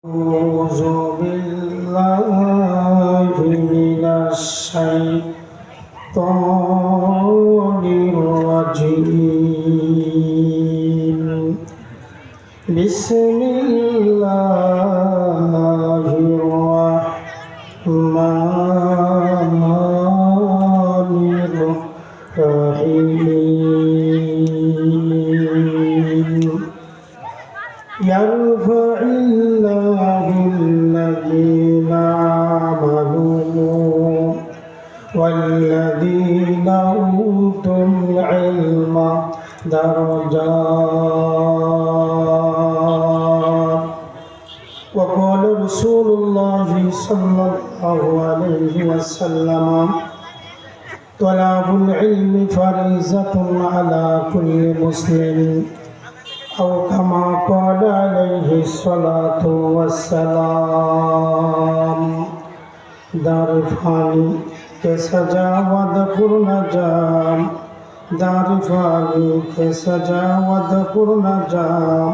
أعوذ بالله من الشيطان الرجيم بسم الله الرحمن الرحيم يرفع الله الذين آمنوا والذين أوتوا العلم درجات وقال رسول الله صلى الله عليه وسلم طلب العلم فريضة على كل مسلم أو كما قال عليه الصلاة والسلام دار فانی کے سجاوت پر نجام دار فانی کے سجاوت پر نجام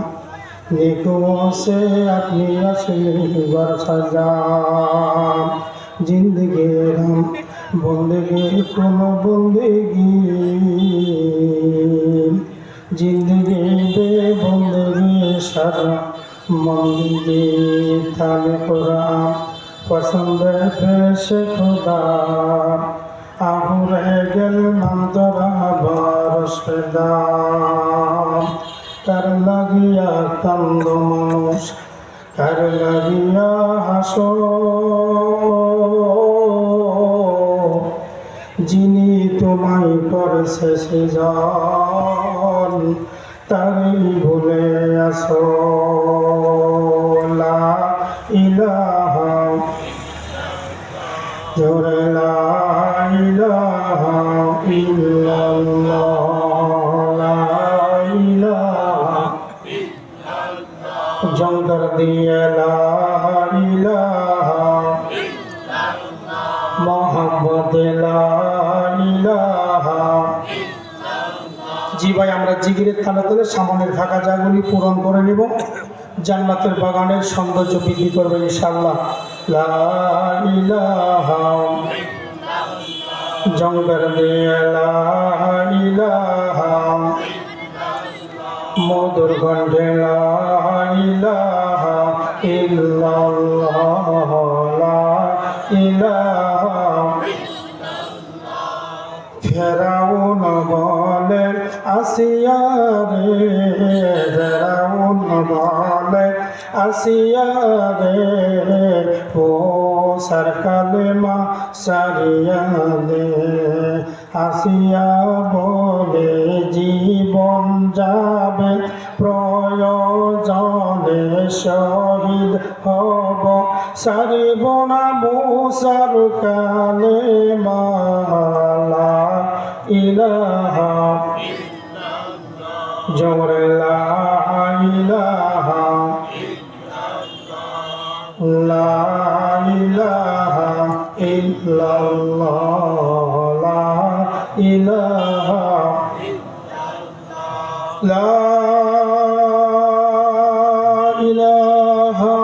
نیکوں سے اپنی اصلی ور سجام زندگی ہم بندگی کن بندگی जिंदगी बे बंदगी सारा मंदी ताले कुरान पसंद पेश खुदा आहुर गल मंतरा बारश पैदा कर लगिया कंद मनुष कर लगिया हसो যিনি তোমায় করেছে সেজন তারই ভুলে আসো লা ইলাহা জোরে লা ইলাহা ইল্লাল্লাহ লা ইলাহা ইল্লাল্লাহ জঙ্গর দিয়ে লা ইলাহা মোহাম্মদ লা ইলাহা জি ভাই, আমরা জিকিরের তালে তালে সামনের ফাঁকা জায়গাগুলি পূরণ করে নেব, জান্নাতের বাগানের সৌন্দর্য বৃদ্ধি করবে ইনশাআল্লাহ। লা ইলাহা জঙ্গর দিয়ে লা ইলাহা মধুর কণ্ঠে লা ইলাহা ইল্লাল্লাহ লা ইলাহা ফেরাউন বলে আসিয়া রে ফেরাউন বলে আসিয়া রে ও সরকালে মা সারিয়া দে আসিয়া বলে জীবন যাবে প্রয়োজনে শহীদ হব সারিব না মুসার কালে মালা ইলাহা জোরে লা ইলাহা লা ইলাহা ইল্লাল্লাহ লা ইলাহা লা ইলাহা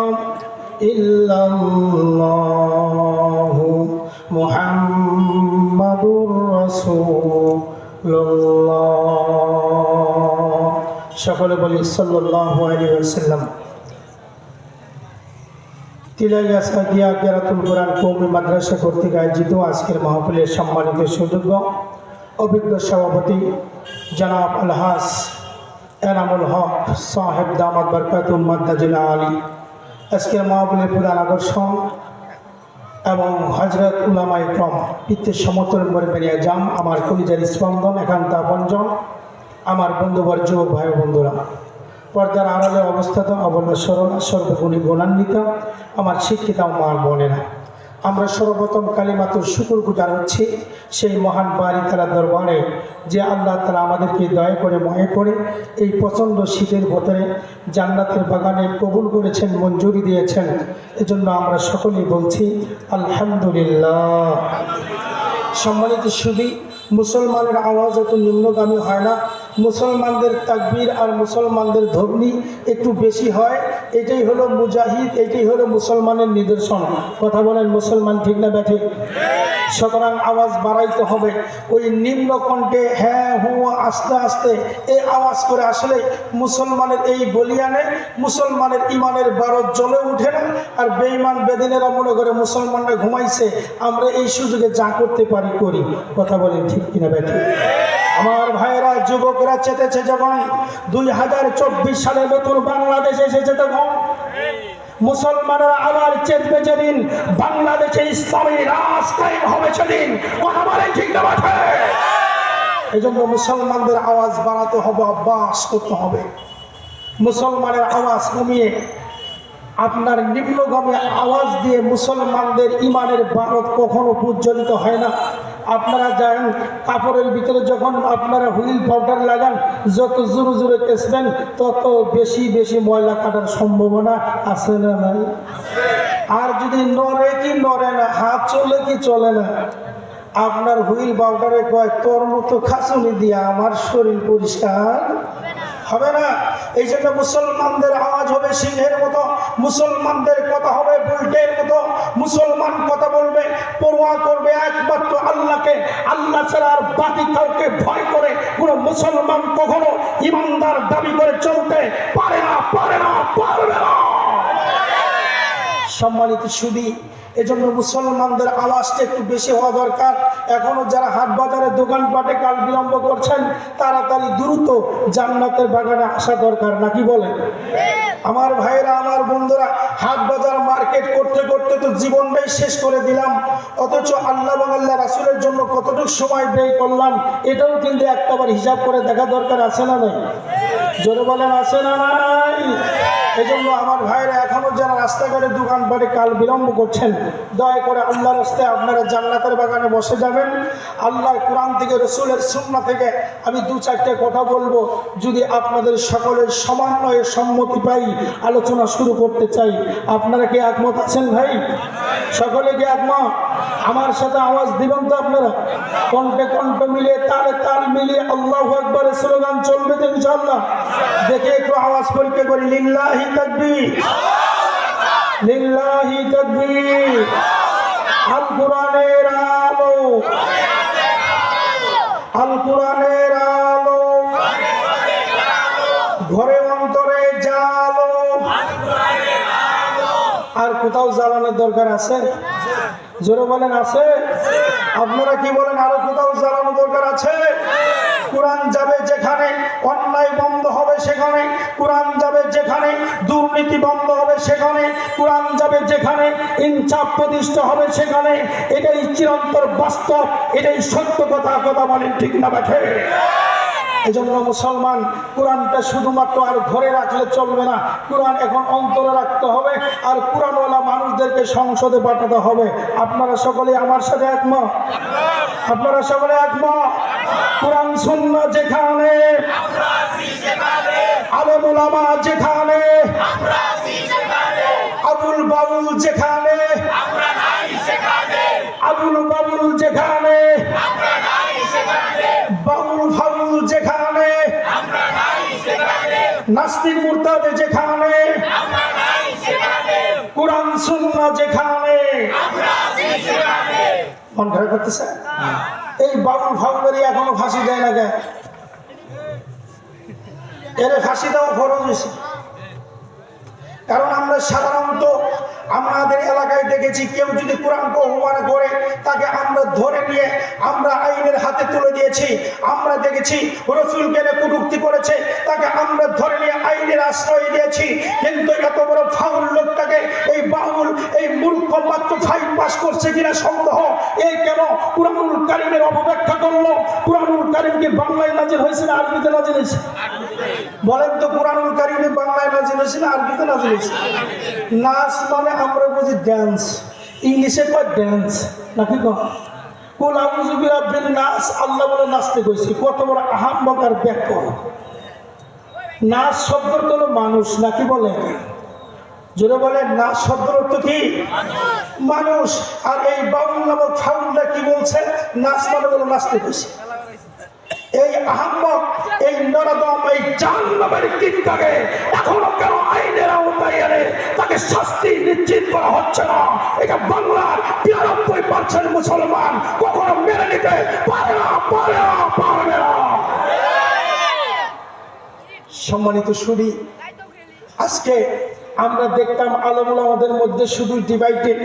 ইল্লাল্লাহ মুহাম্মাদুর রাসূলুল্লাহ। সকলে বলি সাল্লাল্লাহু আলাইহি ওয়াসাল্লাম। তিলাইয়া সাদিয়া কেরাতুল কোরআন কওমি মাদ্রাসা কর্তৃক আয়োজিত আজকের মাহফিলের সম্মানিত সুযোগ্য অভিজ্ঞ সভাপতি জনাব আলহাজ এনামুল হক সাহেব দামাত বরকাতুম মাদ্দাজিল আলী, আজকের মাহফিলের প্রধান আকর্ষণ এবং হজরত উলামায়ে ইকরাম পিতৃ সমতল মরবেনিয়া জাম, আমার কলিজার স্পন্দন একান্ত আপনজন, আমার বন্ধুবর যুবক ভাই বন্ধুরা, পর্দার আড়ালে অবস্থাত অবলা সরলা সর্বগুণী গুণান্বিত আমার শিক্ষিতা মার বোনেরা, আমরা সর্বপ্রথম কালিমাতুর শুকর গুজার হচ্ছি সেই মহান বাড়ি তাআলার দরবারে যে আল্লাহ তাআলা আমাদেরকে দয়া করে মনে করে এই প্রচণ্ড শীতের ভেতরে জান্নাতের বাগানে কবুল করেছেন, মঞ্জুরি দিয়েছেন। এজন্য আমরা সকলেই বলছি আলহামদুলিল্লাহ। সম্মানিত সুধী, মুসলমানের আওয়াজ এত নিম্নগামী হয় না, মুসলমানদের তাকবীর আর মুসলমানদের ধ্বনি একটু বেশি হয়, এটাই হলো মুজাহিদ, এটাই হলো মুসলমানের নিদর্শন। কথা বলেন মুসলমান ঠিক না ব্যাঠে? সুতরাং আওয়াজ বাড়াইতে হবে। ওই নিম্ন কণ্ঠে হ্যাঁ হু আস্তে আস্তে এই আওয়াজ করে আসলে মুসলমানের এই বলিয়ানে মুসলমানের ইমানের বারত জ্বলে উঠে না। আর বেঈমান বেদিনেরা মনে করে মুসলমানরা ঘুমাইছে, আমরা এই সুযোগে যা করতে পারি করি। কথা বলেন ঠিক কিনা ব্যাঠে? আমার ভাইয়েরা, যুবকরা চেতেছে যখন 2024 সালে নতুন বাংলাদেশ এসেছে, তখন মুসলমানরা আবার চেতবে যেদিন বাংলাদেশে ইসলামী রাজ কায়েম হবে সেদিন। কথা বলেন ঠিক না ব্যাঠে? এই জন্য মুসলমানদের আওয়াজ বাড়াতে হবে, অভ্যাস করতে হবে। মুসলমানের আওয়াজ কমিয়ে আপনার নিম্নগামী আওয়াজ দিয়ে মুসলমানদের ইমানের বারত কখনো প্রজ্বলিত হয় না। আপনারা জানেন, কাপড়ের ভিতরে যখন আপনারা হুইল পাউডার লাগান, যত জোরে জোরে কেসবেন তত বেশি বেশি ময়লা কাটার সম্ভাবনা আছে না নাই? আর যদি নড়ে কি নড়ে না, হাত চলে কি চলে না, আপনার হুইল পাউডারে কয় তোর মতো খাসুনি দিয়া আমার শরীর পরিষ্কার হবে না। এই জন্য মুসলমানদের আওয়াজ হবে সিংহের মতো, মুসলমানদের কথা হবে বুলটের মতো। মুসলমান কথা বলবে, পরোয়া করবে একমাত্র আল্লাহকে। আল্লাহ ছাড়া আর বাকি কাউকে ভয় করে কোনো মুসলমান কখনো ইমানদার দাবি করে চলতে পারে না, পারে না, পারবে না। সম্মানিত সুধী, এজন্য মুসলমানদের আওয়াজটা একটু বেশি হওয়া দরকার। এখনো যারা হাট বাজারে দোকানপাটে কাল বিলম্ব করছেন, তাড়াতাড়ি দ্রুত জান্নাতের বাগানে আসা দরকার, নাকি বলেন? আমার ভাইরা, আমার বন্ধুরা, হাট বাজার মার্কেট করতে করতে তো জীবনটাই শেষ করে দিলাম, অথচ আল্লাহ এবং আল্লাহ রাসূলের জন্য কতটুকু সময় ব্যয় করলাম, এটাও কিন্তু একটাবার হিসাব করে দেখা দরকার, আছে না নাই? জোরে বলেন, আছে না নাই? এই জন্য আমার ভাইরা, এখনো যারা রাস্তাঘাটে দোকানপাটে কাল বিলম্ব করছেন, দয়া করে আল্লাহর রাস্তায় আপনারা জান্নাতের বাগানে বসে যাবেন। আল্লাহর কোরআন থেকে, রসুলের সুন্নাহ থেকে আমি দু চারটে কথা বলবো। যদি আপনাদের সকলের সমন্বয়ে সম্মতি পাই, আলোচনা শুরু করতে চাই। আপনারা কি একমত আছেন ভাই? সকলে কি একমত? আমার সাথে আওয়াজ দিবেন তো আপনারা? কণ্ঠে কণ্ঠ মিলিয়ে, তালে তাল মিলিয়ে আল্লাহু আকবারের স্লোগান চলবে তো ইনশাআল্লাহ? দেখে একটু আওয়াজ পরীক্ষা করি। লিল্লাহি তাকবীর, লিল্লাহি তাকবীর। আল কোরআনের আলো, আল কোরআনের আলো, ঘরে অন্তরে জালো। আর কোথাও জ্বালানোর দরকার আছে? জোরে বলেন, আছে? আপনারা কি বলেন, আরো কোথাও জ্বালানো দরকার আছে? কোরআন যাবে যেখানে, অন্যায় বন্ধ হবে সেখানে। কোরআন যাবে যেখানে, দুর্নীতি বন্ধ হবে সেখানে। কোরআন যাবে যেখানে, ইনসাফ প্রতিষ্ঠা হবে সেখানে। এটাই চিরন্তর বাস্তব, এটাই সত্য কথা। কথা বলেন ঠিক না ব্যাঠে? এজন্য মুসলমান, কোরআনটা শুধুমাত্র আর ঘরে রাখলে চলবে না, কোরআন এখন অন্তরে রাখতে হবে। আর কোরআনওয়ালা মানুষদেরকে সংসদে পাঠাতে হবে। আপনারা সকলে আমার সাথে একমত? আপনারা সকলে একমত? কোরআন সুন্নাহ যেখানে, আলেম উলামা যেখানে, আবুল বাবুল যেখানে, আবুল বাবুল যেখানে, বাবুল ফাবুল যেখানে, নাস্তিক মুরতাদ যেখানে, কোরআন সুন্নাহ যেখানে। মন খারাপ করতেছে? এই বাবুল ফাবুলেরই এখনো ফাঁসি দেয় না কেন? এর ফাঁসি দেওয়া ফরজ হয়েছে। কারণ আমরা সাধারণত আমাদের এলাকায় দেখেছি, কেউ যদি কোরআনকে অপমান করে তাকে আমরা ধরে নিয়ে আমরা আইনের হাতে তুলে দিয়েছি। আমরা দেখেছি রাসূলকে কটূক্তি করেছে, তাকে আমরা ধরে নিয়ে আইনের আশ্রয় দিয়েছি। কিন্তু এত বড় ফাউল লোকটাকে এই বাউল, এই মূর্খ মাত্র 5 পাস করছে কিনা সন্দেহ। এই কেন কুরআনুল কারীমের অপব্যাখ্যা করলো? কুরআনুল কারীম কি বাংলায় নাজিল হয়েছে না আরবিতে নাজিল হয়েছে? বলেন তো, কুরআনুল কারীমে বাংলায় নাজিল হয়েছে না আরবিতে নাজিল হয়েছে? নাচ মানে আমরা বুঝি ড্যান্স, ইংলিশে কয় ড্যান্স, নাকি কুল আউযু বিরাব্বিন নাস, আল্লাহ বলে নাচতে কইছি। কত বড় আহাম্মক আর ব্যাখ্যা! নাচ শব্দের হলো মানুষ, নাকি বলে? জোরে বলেন, নাচ শব্দের অর্থ কি? মানুষ। আর এই বাউল নামক ফাউলটা কি বলছে? নাচ মানে বলে নাচতে কইছে। এই আহম্মক, এই নরদম, এই জাহান্নামের কীটটাকে এখনো কেন আইনের আওতায় এনে তাকে শাস্তি নিশ্চিত করা হচ্ছে না? এটা বাংলার ৯২% মুসলমান কখনো মেনে নিতে পারে না, পারবে না। সম্মানিত সুধী, আজকে আমরা দেখতাম আলেমুল আমাদের মধ্যে শুধু ডিভাইডেড,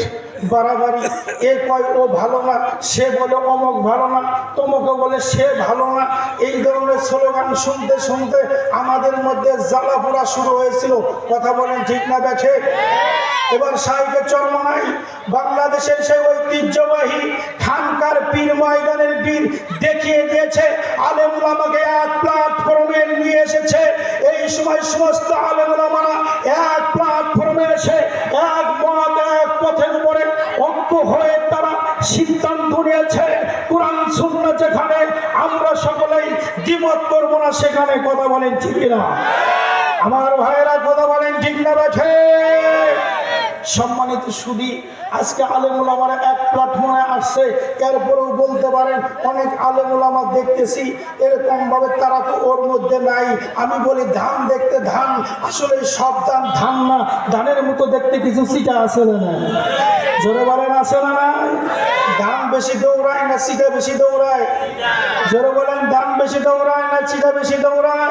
বাড়াবাড়ি। এ কয় ও ভালো না, সে বলে অমক ভালো না, তমকে বলে সে ভালো না। এই ধরনের স্লোগান শুনতে শুনতে আমাদের মধ্যে জ্বালাপোড়া শুরু হয়েছিল। কথা বলেন ঠিক না বেঠে? এবার সাহেবের চরমনাই বাংলাদেশের সেই ঐতিহ্যবাহী খানকার পীর, ময়দানের পীর দেখিয়ে দিয়েছে, আলেমুল আমাকে এক প্ল্যাটফর্মে নিয়ে এসেছে। এই সময় সমস্ত আলেমুল আমারা এক প্ল্যাটফর্মে এসে এক মত, এক পথের উপরে ঐক্য হয়ে তারা সিদ্ধান্ত নিয়েছে, কোরআন সুন্নাহ যেখানে আমরা সকলেই দ্বিমত করব না সেখানে। কথা বলেন ঠিক না আমার ভাইয়েরা? কথা বলেন ঠিক না বেঠে? সম্মানিত সুধী, আজকে আলেমুল আমার এক প্ল্যাটফর্মে আসছে। এরপরেও বলতে পারেন অনেক আলেমুল আমার দেখতেছি এরকম ভাবে তারা তো ওর মধ্যে নাই। আমি বলি ধান দেখতে ধান, আসলে সব ধান না, ধানের মতো দেখতে কিছু চিটা আছে না? জোরে বলেন আছে না নাই? ধান বেশি দৌড়ায় না চিটা বেশি দৌড়ায়? জোরে বলেন ধান বেশি দৌড়ায় না চিটা বেশি দৌড়ায়?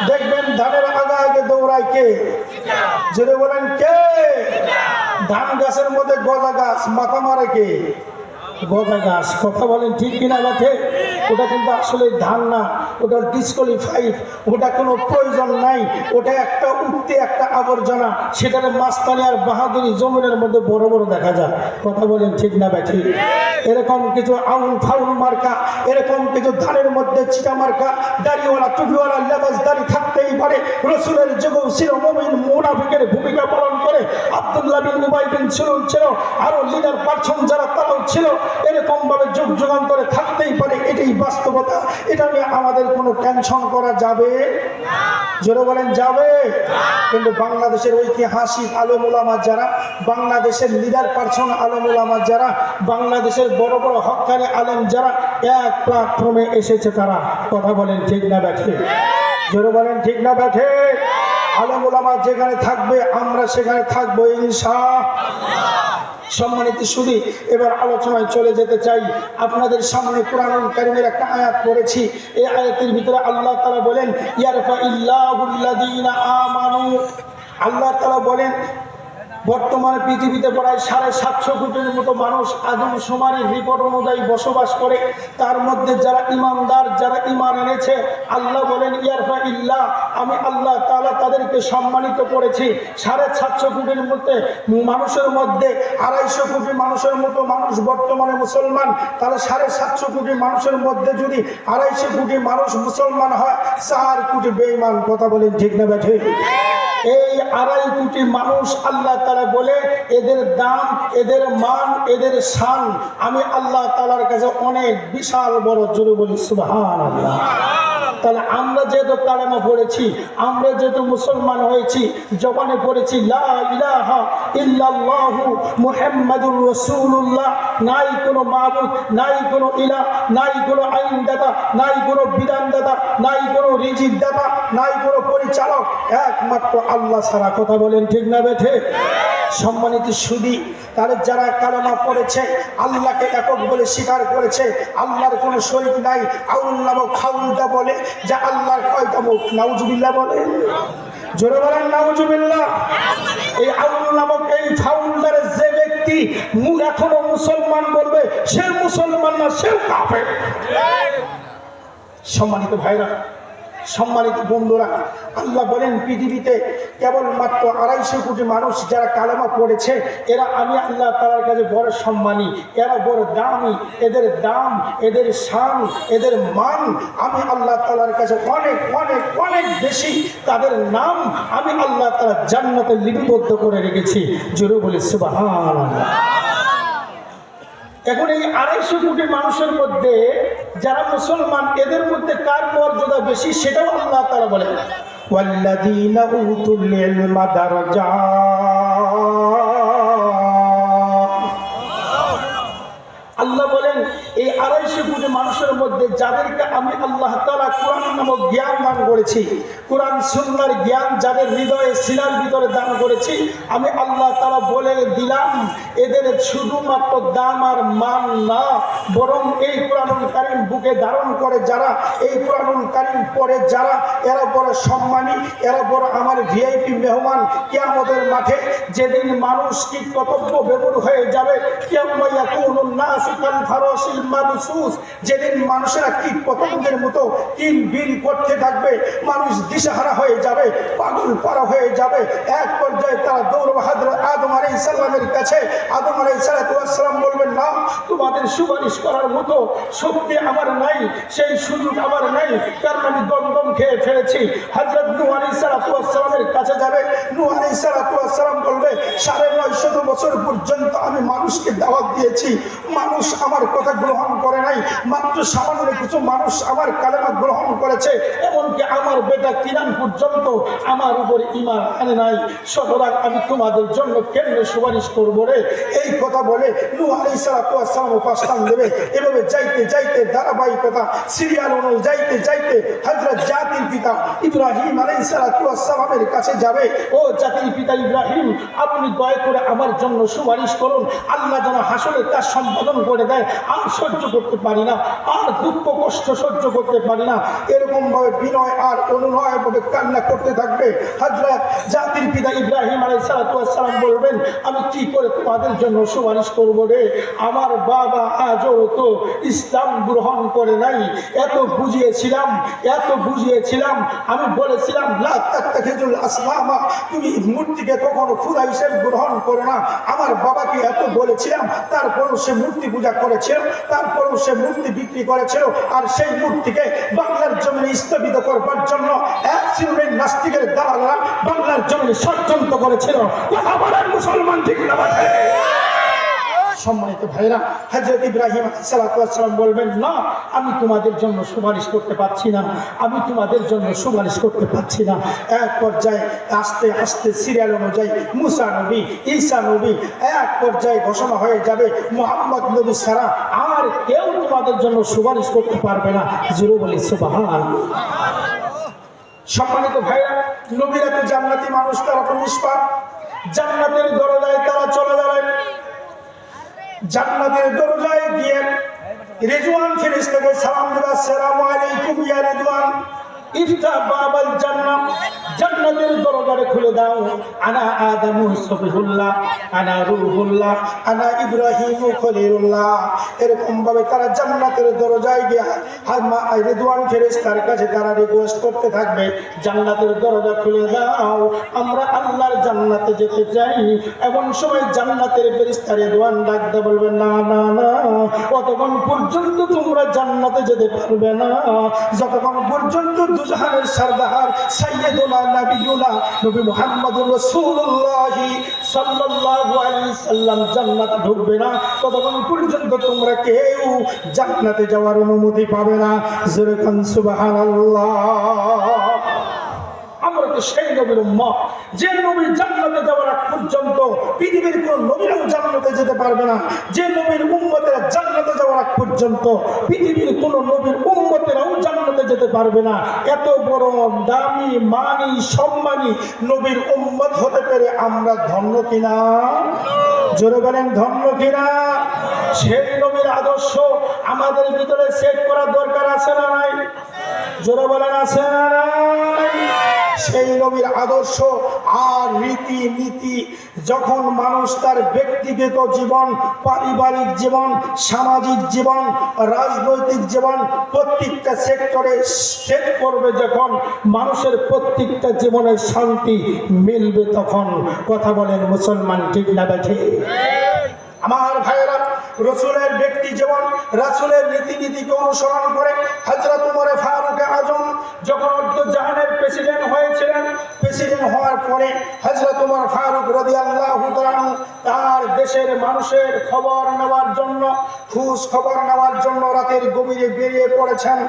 দেখবেন ধানের আগে দৌড়ায় কে? জোরে বলেন কে? ধান গাছের মধ্যে গজা গাছ, মাথা মারে কে? গজা গাছ। কথা বলেন ঠিক কিনা বেঠে? ওটা কিন্তু আসলে ধান না, ওটা ডিসকোয়ালিফাইড, ওটা কোনো প্রয়োজন নাই, ওটা একটা উঠতে একটা আবর্জনা। সেটার মাস্তানি আর বাহাদুরি জমিনের মধ্যে বড় বড় দেখা যায়। কথা বলেন ঠিক না বেঠে? এরকম কিছু আউল ফাউল মার্কা, এরকম কিছু ধানের মধ্যে চিটা মার্কা, দাড়িওয়ালা টুপিওয়ালা লেবাস দাড়ি থাকতেই পারে। রসুলের যুগেও ছিল মুমিন মুনাফিকের ভূমিকা পালন করে। আব্দুল্লাহ বিন উবাই বিন সুলুল ছিল, আরো লিডার পার্সন যারা তারাও ছিল। এরকম ভাবে যুগ যুগান্তরে থাকতেই পারে, এটাই বাস্তবতা। এটা নিয়ে আমাদের কোনো টেনশন করা যাবে? জোরে বলেন যাবে? কিন্তু বাংলাদেশের ঐতিহাসিক আলেম উলামা যারা, বাংলাদেশের লিডার পার্সন আলেম উলামা যারা, বাংলাদেশের বড় বড় হক্কানি আলেম যারা এক প্ল্যাটফর্মে এসেছে, তারা কথা বলেন ঠিক না বেঠে? জোরে বলেন ঠিক না বেঠে? আলেম উলামা যেখানে থাকবে আমরা সেখানে থাকবো ইনশাআল্লাহ। সম্মানিত সুধী, এবার আলোচনায় চলে যেতে চাই। আপনাদের সামনে কোরআনুল কারীমের একটা আয়াত পড়েছি। এই আয়াতের ভিতরে আল্লাহ তাআলা বলেন, ইয়ারফা ইল্লাহুল্লাযীনা আমানু। আল্লাহ তাআলা বলেন বর্তমানে পৃথিবীতে প্রায় ৭৫০ কোটির মতো মানুষ আদম শুমারির রিপোর্ট অনুযায়ী বসবাস করে। তার মধ্যে যারা ইমানদার, যারা ইমান এনেছে, আল্লাহ বলেন ইয়ারফা ইল্লাহ, আমি আল্লাহ তাআলা তাদেরকে সম্মানিত করেছি। ৭৫০ কোটির মধ্যে মানুষের মধ্যে ২৫০ কোটি মানুষের মতো মানুষ বর্তমানে মুসলমান। তাহলে ৭৫০ কোটি মানুষের মধ্যে যদি ২৫০ কোটি মানুষ মুসলমান হয়, ৪ কোটি বেঈমান। কথা বলেন ঠিক না বেঠে? এই ২৫ কোটি মানুষ আল্লাহ তাআলা বলে এদের দাম, এদের মান, এদের শান আমি আল্লাহ তাআলার কাছে অনেক বিশাল বড়। জোরে বলি সুবহানাল্লাহ। তাহলে আমরা যেহেতু কালেমা পড়েছি, আমরা যেহেতু মুসলমান হয়েছি, জবানে পড়েছি লা ইলাহা ইল্লাল্লাহু মুহাম্মাদুর রাসূলুল্লাহ, নাই কোনো মাবুদ, নাই কোনো ইলাহ, নাই কোনো আইনদাতা, নাই কোনো বিধানদাতা, নাই কোনো রিজিক দাতা, নাই কোনো পরিচালক, একমাত্র আল্লাহ ছাড়া। কথা বলেন ঠিক না বেঠে? সম্মানিত সুধী, তাহলে যারা কালেমা পড়েছে, আল্লাহকে একক বলে স্বীকার করেছে, আল্লাহর কোনো শরীক নাই, আউল নামক খাউলটা বলে যে আল্লাহর কয়টা মুখ, নাউজুবিল্লাহ বলেন। জোরে বলেন নাউজুবিল্লাহ। এই আউল নামক এই ফাউলদারের যে ব্যক্তি এখনো মুসলমান বলবে, সে মুসলমান না, সেও কাফের। সম্মানিত ভাইরা, সম্মানিত বন্ধুরা, আল্লাহ বলেন পৃথিবীতে কেবলমাত্র ২৫০ কোটি মানুষ যারা কালেমা পড়েছে, এরা আমি আল্লাহ তাআলার কাছে বড় সম্মানী, এরা বড় দামি। এদের দাম, এদের শান, এদের মান আমি আল্লাহ তাআলার কাছে অনেক অনেক অনেক বেশি। তাদের নাম আমি আল্লাহ তাআলা জান্নাতে লিপিবদ্ধ করে রেখেছি। জোরে বলি সুবহানাল্লাহ। এখন এই ২৫০ কোটি মানুষের মধ্যে যারা মুসলমান, এদের মধ্যে কার মর্যাদা বেশি সেটাও আল্লাহ তাআলা বলেন, ওয়াল্লাযীনা উতুল ইলমা দারাজাত। আল্লাহ বলেন এই ২৫০ কোটি মানুষের মধ্যে যাদেরকে আমি আল্লাহ তাআলা কোরআন নামক জ্ঞান দান করেছি, কোরআন সুন্নাহর জ্ঞান যাদের হৃদয়ে সিনার ভিতরে দান করেছি, আমি আল্লাহ তাআলা বলে দিলাম এদের শুধুমাত্র দাম আর মান না, বরং এই কোরআনুল কারীম বুকে ধারণ করে যারা, এই কোরআনুল কারীম পড়ে যারা, এরা বড় সম্মানী, এরা বড় আমার ভিআইপি মেহমান। কিয়ামতের মাঠে যেদিন মানুষ কি কর্তব্য বেবুর হয়ে যাবে, কিয়ামা ইয়াকুনুন নাসু কাল ফারাশিল মাবসুস, যেদিন মানুষেরা কি পতঙ্গের মতো কিল বিল করতে থাকবে, মানুষ দিশাহারা হয়ে যাবে, পাগল পারা হয়ে যাবে। এক পর্যায়ে তারা দৌড়বে হযরত আদম আলাইহিস সালামের কাছে। আদম আলাইহিস সালাম বলবেন, না, তোমাদের সুপারিশ করার মতো শক্তি আমার নাই, সেই সুযোগ আমার নাই, কারণ আমি দমদম খেয়ে ফেলেছি। হযরত নূহ আলাইহিস সালামের কাছে যাবে। নূহ আলাইহিস সালাম বলবে, ৯৫০ বছর পর্যন্ত আমি মানুষকে দাওয়াত দিয়েছি, মানুষ আমার কথা গ্রহণ করে নাই, মাত্র সামান্য কিছু মানুষ আমার কালেমা গ্রহণ করেছে, এমনকি আমার বেটা কিনান পর্যন্ত আমার উপর ঈমান আনে নাই, সুতরাং আমি তোমাদের জন্য কেমনে সুপারিশ করবো রে? এই কথা বলে নূহ আলাইহিস সালাম উপাস্থান দেবে। এভাবে যাইতে যাইতে ধারাবাহিকতা সিরিয়াল অনুযায়ী যাইতে যাইতে হযরত জাতির পিতা ইব্রাহিম আলাইহিস সালামের কাছে যাবে। ও জাতির পিতা ইব্রাহিম, আপনি দয়া করে আমার জন্য সুপারিশ করুন, আল্লাহ যেন হাসরে তার সম্বোধন করে দেয়। আর সহ্য করতে পারি না, আর দুঃখ কষ্ট সহ্য করতে পারি না। এরকম ভাবে বিনয় আর অনুনয় ভাবে কান্না করতে থাকবে। হযরত জাতির পিতা ইব্রাহিম আলাইহিস সালাম বলবেন, আমি কি করে তোমাদের জন্য সুপারিশ করবো রে? আমার বাবা আজও তো ইসলাম গ্রহণ করে নাই। এত বুঝিয়েছিলাম, আমি বলেছিলাম লা তাত্তাখিযুল আসনামা, তুমি মূর্তিকে কখনো খোদা হিসেবে গ্রহণ করো না। আমার বাবাকে এত বলেছিলাম, তারপরেও সে মূর্তি পূজা করেছিল, তারপরেও সে মূর্তি বিক্রি করেছিল। আর সেই মূর্তিকে বাংলার জমিনে স্থাপিত করবার জন্য এক শ্রেণীর নাস্তিকের দালালরা বাংলার জমিনে ষড়যন্ত্র করেছিল। কথা বলেন মুসলমান, ঠিক না? সম্মানিত ভাইরা, হযরত ইব্রাহিম আলাইহিস সালাম বলবেন, না, আমি তোমাদের জন্য সুপারিশ করতে পারছি না, আমি তোমাদের জন্য সুপারিশ করতে পারছি না। এক পর্যায়ে আস্তে আস্তে সিরিয়াল অনুযায়ী মুসা নবী, ঈসা নবী, এক পর্যায়ে ঘোষণা হয়ে যাবে মুহাম্মদ নবী ছাড়া আর কেউ তোমাদের জন্য সুপারিশ করতে পারবে না। জোরে বলি সুবহানাল্লাহ। সম্মানিত ভাইরা, নবীরা তো জান্নাতি মানুষ, তারা তো নিষ্পাপ, জান্নাতের দরজায় তারা চলে যাবেন। জান্নাতের দরজায় গিয়ে রিজওয়ান ফেরেশতাকে সালাম দেবে, আসসালামু আলাইকুম ইয়া রিজওয়ান, ইফতাহ বাবাল জান্নাহ, জান্নাতের দরজা খুলে দাও। আনা আদামু সফিহুল্লাহ, আনা রূহুল্লাহ, আনা ইব্রাহিমু খলিলুল্লাহ। এরকম ভাবে তারা জান্নাতের দরজায় গিয়ে রিজওয়ান ফেরেশতার কাছে তারা রিকোয়েস্ট করতে থাকবে, জান্নাতের দরজা খুলে দাও, আমরা আল্লাহর জান্নাতে যেতে চাই। এমন সময় জান্নাতের ফেরেশতা রিজওয়ান ডাকতে বলবে, না না না, কতক্ষণ পর্যন্ত তোমরা জান্নাতে যেতে পারবে না, যতক্ষণ পর্যন্ত দুজাহানের সরদার সাইয়্যিদুনা নবিয়ুনা নবী মুহাম্মদুর রাসূলুল্লাহ সাল্লাল্লাহু আলাইহি সাল্লাম জান্নাতে ঢুকবে না, ততক্ষণ পর্যন্ত তোমরা কেউ জান্নাতে যাওয়ার অনুমতি পাবে না। জোরে কান সুবহানাল্লাহ। আমরা তো সেই নবীর উম্মত, যে নবী জান্নাতে যাওয়ার আগ পর্যন্ত পৃথিবীর কোন নবীরাও জান্নাতে যেতে পারবে না, যে নবীর উম্মতেরা জান্নাতে যাওয়ার আগ পর্যন্ত পৃথিবীর কোন নবীর উম্মতেরাও জান্নাতে যেতে পারবে না। এত বড় দামি, মানি, সম্মানী নবীর উম্মত হতে পেরে আমরা ধন্য কিনা? জোরে বলেন, ধন্য কিনা? সেই নবীর আদর্শ আমাদের ভিতরে সেট করা দরকার আছে না নাই? জোরে বলেন, আছে না নাই? সেই নবীর আদর্শ আর রীতি নীতি যখন মানুষ তার ব্যক্তিগত জীবন, পারিবারিক জীবন, সামাজিক জীবন, রাজনৈতিক জীবন প্রত্যেকটা সেক্টরে সেট করবে, যখন মানুষের প্রত্যেকটা জীবনের শান্তি মিলবে, তখন কথা বলেন মুসলমান, ঠিক না দেখে? আমার ভাইয়েরা, রাসূলের ব্যক্তি জীবন, রাসূলের রীতিনীতিকে অনুসরণ করে হযরত ওমর ফারুক আজম যখন জাহানের প্রেসিডেন্ট হয়েছিলেন, প্রেসিডেন্ট হওয়ার পরে হযরত ওমর ফারুক রাদিয়াল্লাহু তাআলা তার দেশের মানুষের খবর নেওয়ার জন্য, খোঁজ খবর নেওয়ার জন্য রাতের গভীরে বেরিয়ে পড়েছেন।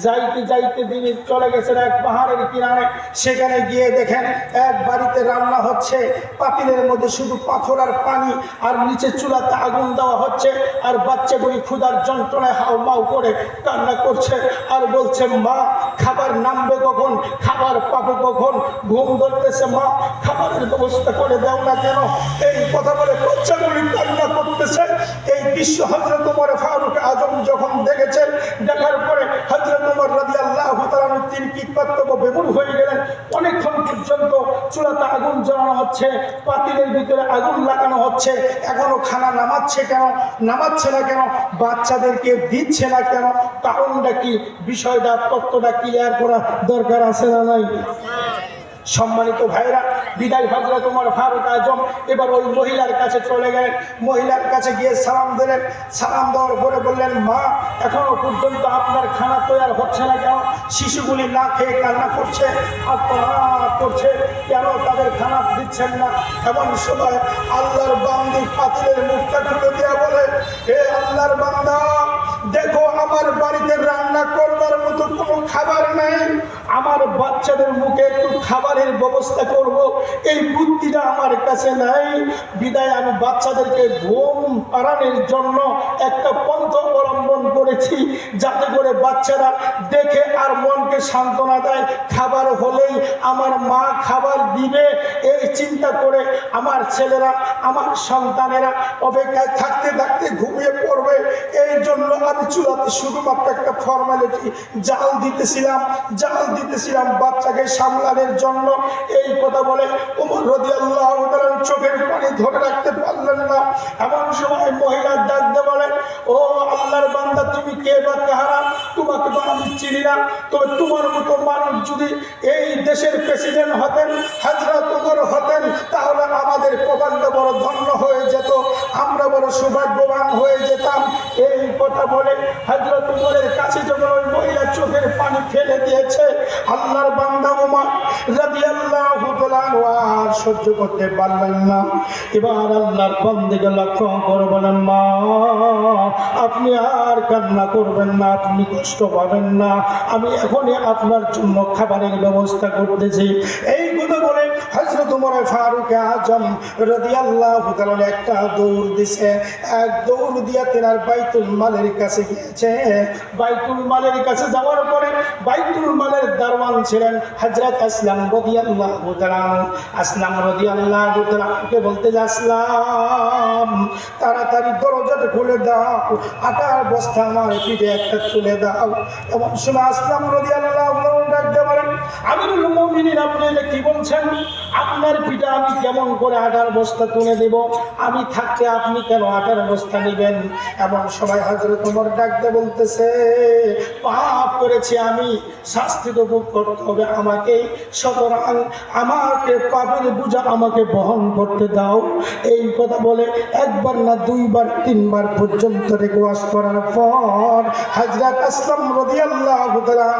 যাইতে যাইতে তিনি চলে গেছেন এক পাহাড়ের কিনারে। সেখানে গিয়ে দেখেন এক বাড়িতে রান্না হচ্ছে, পাতিলের মধ্যে শুধু পাথর আর পানি, আর নিচে চুলাতে আগুন দেওয়া হচ্ছে, আর বাচ্চাগুলি ক্ষুধার যন্ত্রণায় হাউমাউ করে কান্না করছে আর বলছে, মা খাবার নামবে কখন, খাবার পাবো কখন, ঘুম ধরতেছে, মা খাবারের ব্যবস্থা করে দাও না কেন। এই কথা বলে বাচ্চাগুলি কান্না করতেছে। এই দৃশ্য হযরত ওমর ফারুক আজম যখন দেখেছেন, দেখার পরে হযরত ওমর রাদিয়াল্লাহু তাআলা তিনি কি কর্তব্য বেমুর হয়ে গেলেন। অনেকক্ষণ পর্যন্ত চুলাতে আগুন জ্বালানো হচ্ছে, পাতিলের ভিতরে আগুন লাগানো হচ্ছে, এখনো খানা নামাচ্ছে কেন, নামাচ্ছে না কেন, বাচ্চাদেরকে দিচ্ছে না কেন, কারণটা কি, বিষয়টা তত্ত্বটা ক্লিয়ার করা দরকার আছে না নাই? সম্মানিত ভাইরা, বিদায় হযরত ওমর ফারুক আজম এবার ওই মহিলার কাছে চলে গেলেন। মহিলার কাছে গিয়ে সালাম দিলেন। সালাম দেওয়ার পরে বললেন, মা এখনো পর্যন্ত আপনার খানা তৈরি হচ্ছে না কেন? শিশুগুলি না খেয়ে কান্না করছে, আত্মনাদ করছে, কেন তাদের খানা দিচ্ছেন না? এমন সময় আল্লাহর বান্দী পাতিলের মুখটা খুলে দিয়া বলে, হে আল্লাহর বান্দা, দেখো আমার বাড়িতে রান্না করবার মতো কোনো খাবার নেই, আমার বাচ্চাদের মুখে একটু খাবারের ব্যবস্থা করব, এই বুদ্ধিটা আমার কাছে নাই। বিদায় আমি বাচ্চাদেরকে ঘুম পাড়ানোর জন্য একটা পন্থা অবলম্বন করেছি, যাতে করে বাচ্চারা দেখে আর মনকে সান্ত্বনা দেয়, খাবার হলেই আমার মা খাবার দিবে, এই চিন্তা করে আমার ছেলেরা, আমার সন্তানেরা অপেক্ষায় থাকতে থাকতে ঘুমিয়ে পড়বে। এই জন্য আমি চুলাতে শুধুমাত্র একটা ফর্মালিটি জাল দিতেছিলাম বাচ্চাকে সামলানোর জন্য। এই কথা বলে ওমর রাদিয়াল্লাহু তাআলা চোখের পানি ধরে রাখতে পারলেন না। এমন সময় মহিলার ডাক দিয়ে বলেন, ও আল্লাহর বান্দা, তুমি কে বা কাহারা? তোমাকে তো আমি চিনি না, তবে তোমার মতো মানুষ যদি এই দেশের প্রেসিডেন্ট হতেন, হযরত ওমর হতেন, তাহলে আমাদের কপালটা বড় ধন্য হয়ে যেত, আমরা বড় সৌভাগ্যবান হয়ে যেতাম। এই কথা বলে হযরত ওমরের কাছে যখন ওই মহিলা চোখের পানি ফেলে দিয়েছে, আল্লাহর বান্দা ওমর রাদিয়াল্লাহু তাআলা আর সহ্য করতে পারলেন না। এবার আল্লাহর বান্দাকে লক্ষ্য করে বলেন, মা আপনি আর কান্না করবেন না, আপনি কষ্ট পাবেন না, আমি এখনই আপনার জন্য খাবারের ব্যবস্থা করতেছি। এই কথা বলে হযরত ওমর ফারুক আজম রাদিয়াল্লাহু তাআলা একটা দৌড় দিছে। এক দৌড় দিয়া তেনার বাইতুল মালের কাছে গিয়েছে। বাইতুল মালের কাছে যাওয়ার পরে বাইতুল মালের দারওয়ান ছিলেন হযরত আসলাম রাদিয়াল্লাহু তাআলা। আসলাম রাদিয়াল্লাহু তাআলাকে বলতে, আসলাম তাড়াতাড়ি দরজাটা খুলে দাও, আটার বস্তা আমার পিঠে একটা তুলে দাও। এমন সময় আসলাম রাদিয়াল্লাহু তাআলা ডাকতে বলেন, আমিরুল মুমিনিন, আপনি এটা কি বলছেন? আপনার পিঠে আমি কেমন করে আটার বস্তা তুলে দেব? আমি থাকতে আপনি কেন আটার বস্তা নেবেন? এমন সময় হযরত ওমর ডাকতে বলতেছে, পাপ করেছি আমি, শাস্তি তো ভোগ করতে হবে আমাকে, সুতরাং আমাকে পাপের বোঝা আমাকে বহন করতে দাও। এই কথা বলে একবার না দুইবার তিনবার পর্যন্ত রিকোয়েস্ট করার পর হযরত আসলাম রাদিয়াল্লাহু তাআলা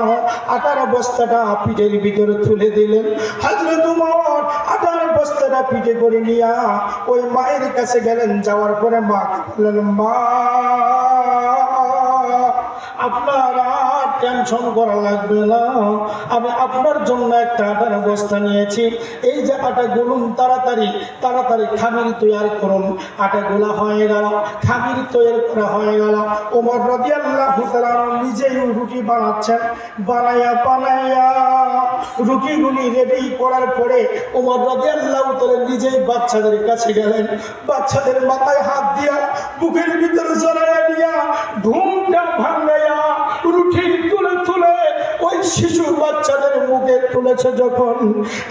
আটার বস্তাটা পিঠের ভিতরে তুলে দিলেন। হযরত ওমর আটার বস্তাটা পিঠে করে নিয়ে ওই মায়ের কাছে গেলেন। যাওয়ার পরে মাকে বললেন, মা আপনার আর টেনশন করা লাগবে না, আমি আপনার জন্য একটা আটার বস্তা নিয়েছি। এই যে আটা গুলুন, তাড়াতাড়ি খামির তৈরি করুন। আটা গোলা হয়ে গেল, খামির তৈরি করা হয়ে গেল। ওমর রাদিয়াল্লাহু তাআলা নিজেই রুটি বানাচ্ছেন। বানাইয়া রুটিগুলি রেডি করার পরে ওমর রাদিয়াল্লাহু তাআলা নিজেই বাচ্চাদের কাছে গেলেন। বাচ্চাদের মাথায় হাত দিয়া বুকের ভিতরে জড়াইয়া দিয়া ঘুমটা ভাঙাইয়া রুটি তুলে ওই শিশু বাচ্চাদের মুখে তুলেছে যখন,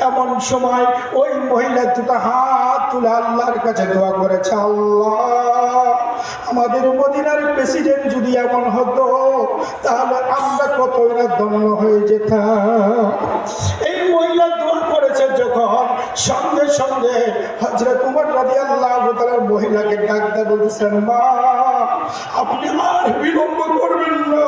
এমন সময় ওই মহিলা দুটো হাত তুলে আল্লাহর কাছে দোয়া করেছে, আল্লাহ আমাদের মদিনার প্রেসিডেন্ট যদি এমন হতো তাহলে আমরা কতই না ধন্য হয়ে যেতাম। এই মহিলা দোয়া করেছে যখন, সঙ্গে সঙ্গে হযরত ওমর রাদিয়াল্লাহু তাআলা মহিলাকে ডাকতে বলতেছেন, মা আপনি আর বিলম্ব করবেন না,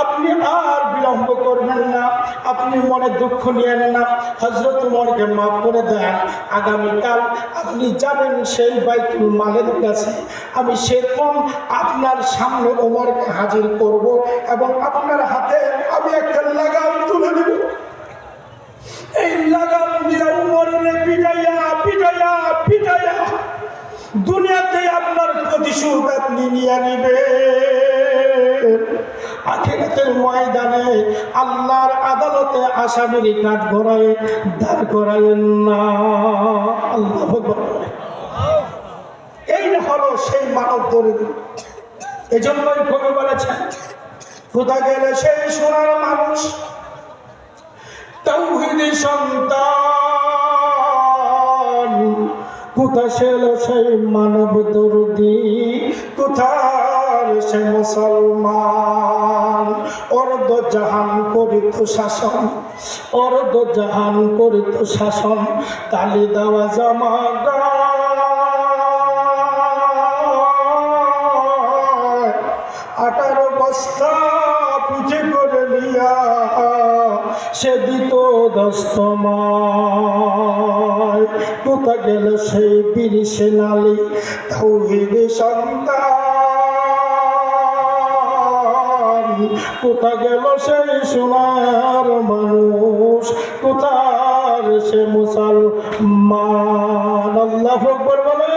আপনি আর বিলম্ব করবেন না। আপনি মনে দুঃখ নিয়েন না, হযরত উমরকে মাফ করে দেন। আগামীকাল আপনি যাবেন সেই বাইতুল মালের কাছে, আমি সেরকম আপনার সামনে উমরকে হাজির করব এবং আপনার হাতে আমি একটা লাগাম তুলে দেব। এই লাগাম দিয়ে উমরের পিটাইয়া পিটাইয়া পিটাইয়া দুনিয়াতে আপনার প্রতিশোধ আপনি নিয়ে নিবেন। আখিরাতের ময়দানে আল্লাহর আদালতে আসামির কাঠ গড়ায় দাঁড় করায়েন না। আল্লাহু আকবার। এই হলো সেই মানব দরিদ্র। এজন্যই কবি বলেছেন, খোদা গেলে সেই সোনার মানুষ, তাওহীদের সন্তান, কোথা ছিল সেই মানব দরদি, কোথার সে মুসলমান। অর্ধ জাহান করিত শাসন, অর্ধ জাহান করিত শাসন, তালি দেওয়া জামা গায়, 18 বস্তা পিঠে করে নিয়া সে দিত দস্তমায়। কোথা গেল সেই বীর সেনালী তাওহীদের সন্তান, কোথা গেল সেই সোনার মানুষ, কোথার সে মুসলমান। আল্লাহু আকবার বলে।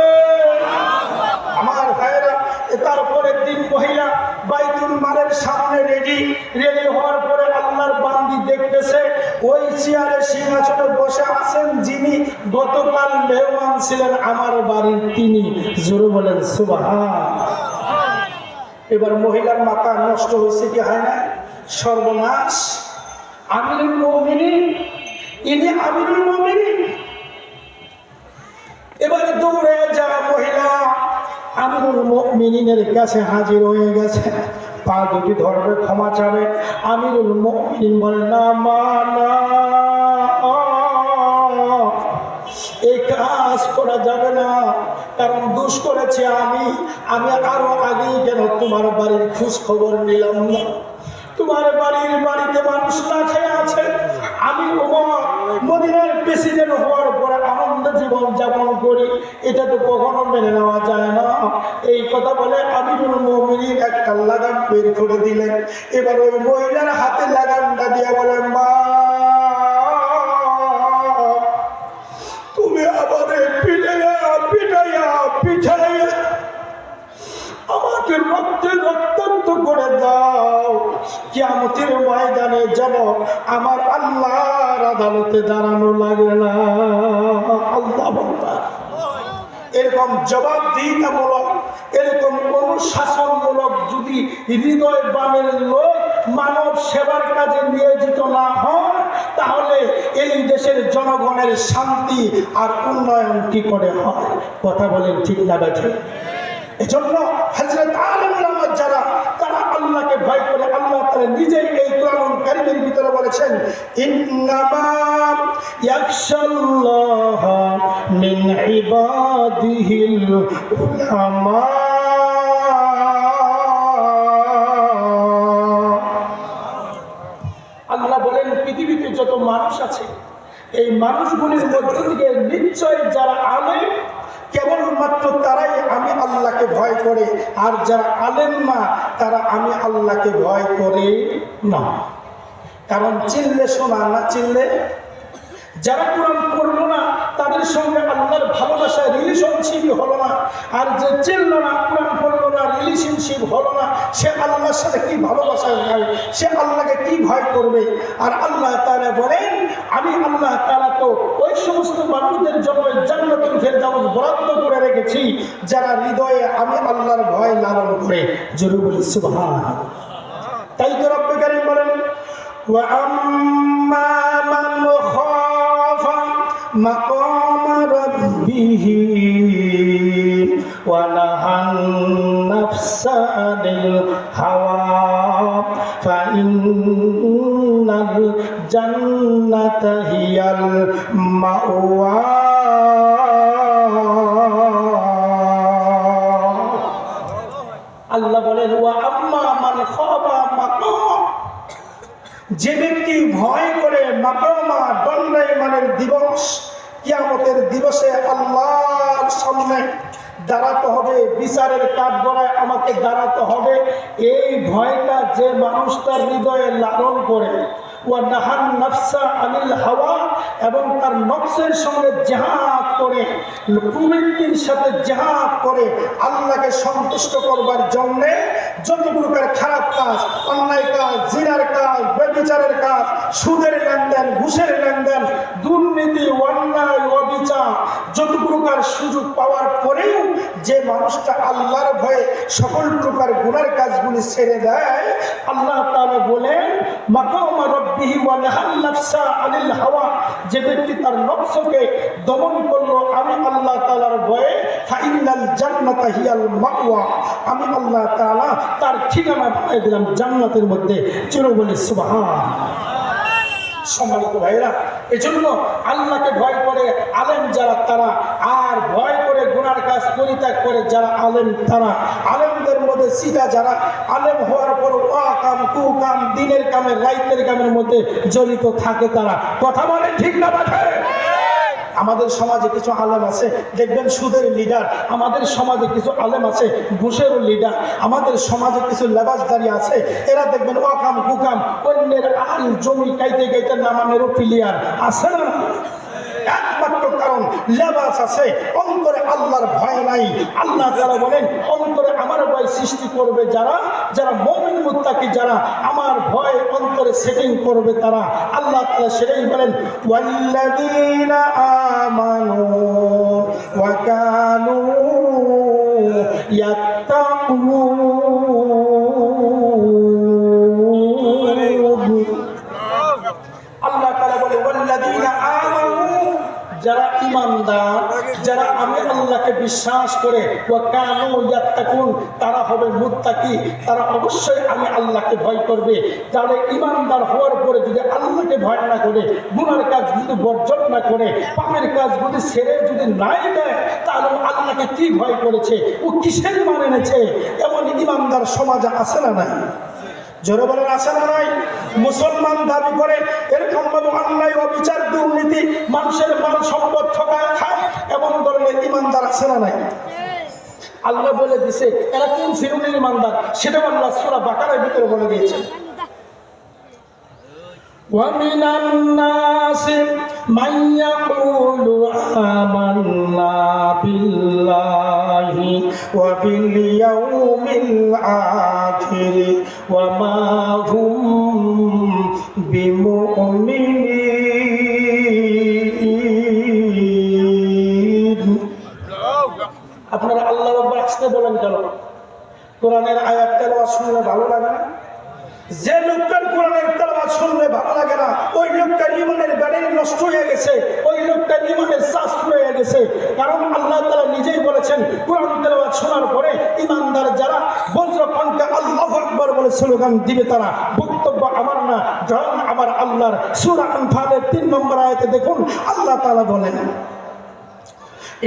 আমার ভাইরা, তারপরের দিন মহিলা বাইতুল মালের সামনে রেডি হওয়ার পরে আল্লাহর বান্দি দেখতেছে ওই চেয়ারে সিংহাসনে বসে আছেন যিনি গতকাল মেহমান ছিলেন আমার বাড়ির, তিনি। জোরে বলেন সুবহানাল্লাহ। এবার মহিলার মাথা নষ্ট হয়েছে কি হয় না? সর্বনাশ! আমিরুল মুমিনিন, ইনি আমিরুল মুমিনিন। এবারে দৌড়ে যাওয়া মহিলা আমিরুল মুমিনিনের কাছে হাজির হয়ে গেছে, পা দুটি ধরবে, ক্ষমা চাবে। আমিরুল মুমিনিন বলে, না মা না, এই কাজ করা যাবে না, কারণ দোষ করেছি আমি আরো আগেই কেন তোমার বাড়ির খোঁজ খবর নিলাম না? তোমার বাড়িতে মানুষ না খেয়ে আছে, আমি ওমর মদিনার প্রেসিডেন্ট হওয়ার পরে আনন্দ জীবন যাপন করি, এটা তো কখনো মেনে নেওয়া যায় না। এই কথা বলে আমিরুল মুমিনিন একটা লাগাম বের করে দিলেন। এবার ওই মহিলার হাতে লাগামটা দিয়ে বলেন, মা তুমি আমাদের পিটাইয়া পিটাইয়া পিটাইয়া আমাকে রক্তে রক্তাক্ত করে দাও, কিয়ামতের ময়দানে যেন আমার আল্লাহর আদালতে দাঁড়ানো লাগে না। আল্লাহু আকবার। এরকম জবাবদিহিতামূলক, এরকম অনুশাসনমূলক যদি হৃদয় বানের লোক মানব সেবার কাজে নিয়োজিত না হয়, তাহলে এই দেশের জনগণের শান্তি আর উন্নয়ন কি করে হয়? কথা বলেন ঠিক না বেঠিক? এজন্য হযরত আলেম ওলামা যারা, তারা আল্লাহকে ভয় করে, আল্লাহ তাআলা নিজেই এই কোরআনুল কারীমের ভিতরে বলেছেন, ইন্নামা ইয়াখশাল্লাহ মিন ইবাদিহিল উলামা। আল্লাহ বলেন, পৃথিবীতে যত মানুষ আছে, এই মানুষগুলির মধ্য থেকে নিশ্চয় যারা আলেম, কেবলমাত্র তারাই আমি আল্লাহকে ভয় করে, আর যারা আলেম না তারা আমি আল্লাহকে ভয় করে না। কারণ চিনলে শোনা, না চিনলে, যারা কোরআন পড়লো না তাদের সঙ্গে আল্লাহর ভালোবাসা রিলেশনশিপ হলো না, আর যে চিনল না, কোরআন পড়লো না, রিলেশনশিপ হলো না, সে আল্লাহর সাথে কি ভালোবাসা হবে? সে আল্লাহকে কি ভয় করবে? আর আল্লাহ তাআলা বলেন, আমি আল্লাহ তাআলা তো ওই সমস্ত মানুষদের জন্য জান্নাতুল ফেরদাউস বরাদ্দ করে রেখেছি যারা হৃদয়ে আমি আল্লাহর ভয় লালন করে। জোরে বলি সুবহানাল্লাহ। তাই তো রব্বুল কারীম বলেন, ওয়া আম্মা মান খাফা মাকামা রাব্বিহি ওয়া নাহান নাফসা আনিল হাওয়া ফাইন্নাল জান্নাতা হিয়াল মাওয়া। আল্লাহ বলেন, ওয়া আম্মা মান খাফা মাকামা, যে ব্যক্তি ভয় করে মাকামা দণ্ডায়মানের দিবস, কিয়ামতের দিবসে আল্লাহর সামনে দাঁড়াতে হবে, বিচারের কাঠগড়ায় আমাকে দাঁড়াতে হবে, এই ভয়টা যে মানুষটার হৃদয়ে লালন করে, ওয়ানাহান নাফসা আনিল হাওয়া, এবং তার নফসের সঙ্গে জিহাদ করে, প্রবৃত্তির সাথে জিহাদ করে আল্লাহকে সন্তুষ্ট করবার জন্য যত প্রকার খারাপ কাজ, অন্যায় কাজ, জিনার কাজ, ব্যভিচারের কাজ, সুদের লেনদেন, ঘুষের লেনদেন, দুর্নীতি, অন্যায়, অবিচার, যত প্রকার সুযোগ পাওয়ার পরেও যে মানুষটা আল্লাহর ভয়ে সকল প্রকার গুনার কাজগুলি ছেড়ে দেয়, আল্লাহ তাআলা বলেন মাকামা রাব্বিহি ওয়া নাহান নাফসা আনিল হাওয়া, যে ব্যক্তি তার নফসকে দমন করলো আমি আল্লাহ তাআলার ভয়ে, ফাইনাল জান্নাতা হিয়াল মাওয়া, আমি আল্লাহ তাআলা তার ঠিকানা বানিয়ে দিলাম জান্নাতের মধ্যে। চির বলে সুবহান। সম্মানিত ভাইরা, এজন্য আল্লাহকে ভয় করে আলেম যারা তারা, আর ভয় করে গুনার কাজ পরিত্যাগ করে যারা আলেম তারা, আলেমদের মধ্যে সিটা যারা আলেম হওয়ার পর ওয়াকাম কুকাম দিনের কামে রাইতের কামের মধ্যে জড়িত থাকে তারা। কথা বলে ঠিক না বাঠে? আমাদের সমাজে কিছু আলেম আছে দেখবেন সুদের লিডার, আমাদের সমাজে কিছু আলেম আছে ঘুষেরও লিডার, আমাদের সমাজে কিছু লেবাসদারি আছে, এরা দেখবেন ওয়াকাম কুকাম অন্যের আল জমি কাইতে কাইতে নামানেরও প্লেয়ার আছে না? একমাত্র কারণ লেবাস আছে, অন্তরে আল্লাহর ভয় নাই। আল্লাহ তাআলা বলেন অন্তরে আমার ভয় সৃষ্টি করবে যারা, যারা মুমিন মুত্তাকি, যারা আমার ভয় অন্তরে সেটিং করবে তারা। আল্লাহ তাআলা সেটাই বলেন ওয়াল্লাযীনা আমানু ওয়া কানু ইয়াত্তাকুন। আল্লাহ তাআলা বলে ওয়াল্লাযীনা আমানু, যারা ঈমানদার, যারা আমি আল্লাহকে বিশ্বাস করে, ওয়া কানু ইয়াত্তাকুন, তারা হবে মুত্তাকি, তারা অবশ্যই আমি আল্লাহকে ভয় করবে। যারা ঈমানদার হওয়ার পরে যদি আল্লাহকে ভয় না করে, গুনার কাজ যদি বর্জন না করে, পাপের কাজ যদি ছেড়ে যদি নাই দেয়, তাহলে আল্লাহকে কি ভয় করেছে, ও কিসের মান এনেছে? এমন ঈমানদার সমাজে আছে না নাই? জোরে বলেন আছে না নাই? মুসলমান দাবি করে এরকম ভাবে অন্যায়, অবিচার, দুর্নীতি, মানুষের মাল সম্পদ ঠকায় খায়, এমন ধরনের ইমানদার আছে না নাই? আল্লাহ বলে দিছে এরা কোন শ্রেণীর ইমানদার, সেটা আল্লাহ সূরা বাকারার ভিতরে বলে দিয়েছেন। وَمِنَ النَّاسِ مَن يَقُولُ آمَنَّا بِاللَّهِ وَبِالْيَوْمِ الْآخِرِ وَمَا هُمْ بِمُؤْمِنِينَ। আপনারা আল্লাহ রাব্বুল আসতে বলেন কেন? কোরআনের আয়াত তেলাওয়াত শুনলে ভালো লাগে না? যে লোকটার কোরআনের তেলাওয়াত শুনলে ভালো লাগে না, ওই লোকটার ঈমানের ব্যাটারি নষ্ট হয়ে গেছে, ওই লোকটার ঈমানের চার্জ হয়ে গেছে। কারণ আল্লাহ তাআলা নিজেই বলেছেন কোরআন তেলাওয়াত শোনার পরে ঈমানদার যারা বজ্রকণ্ঠে আল্লাহু আকবার বলে স্লোগান দিবে, তারা বক্তব্য আমার না, জয় আমার আল্লাহর। সূরা আনফালের 3 নম্বর আয়াতে দেখুন আল্লাহ তাআলা বলেন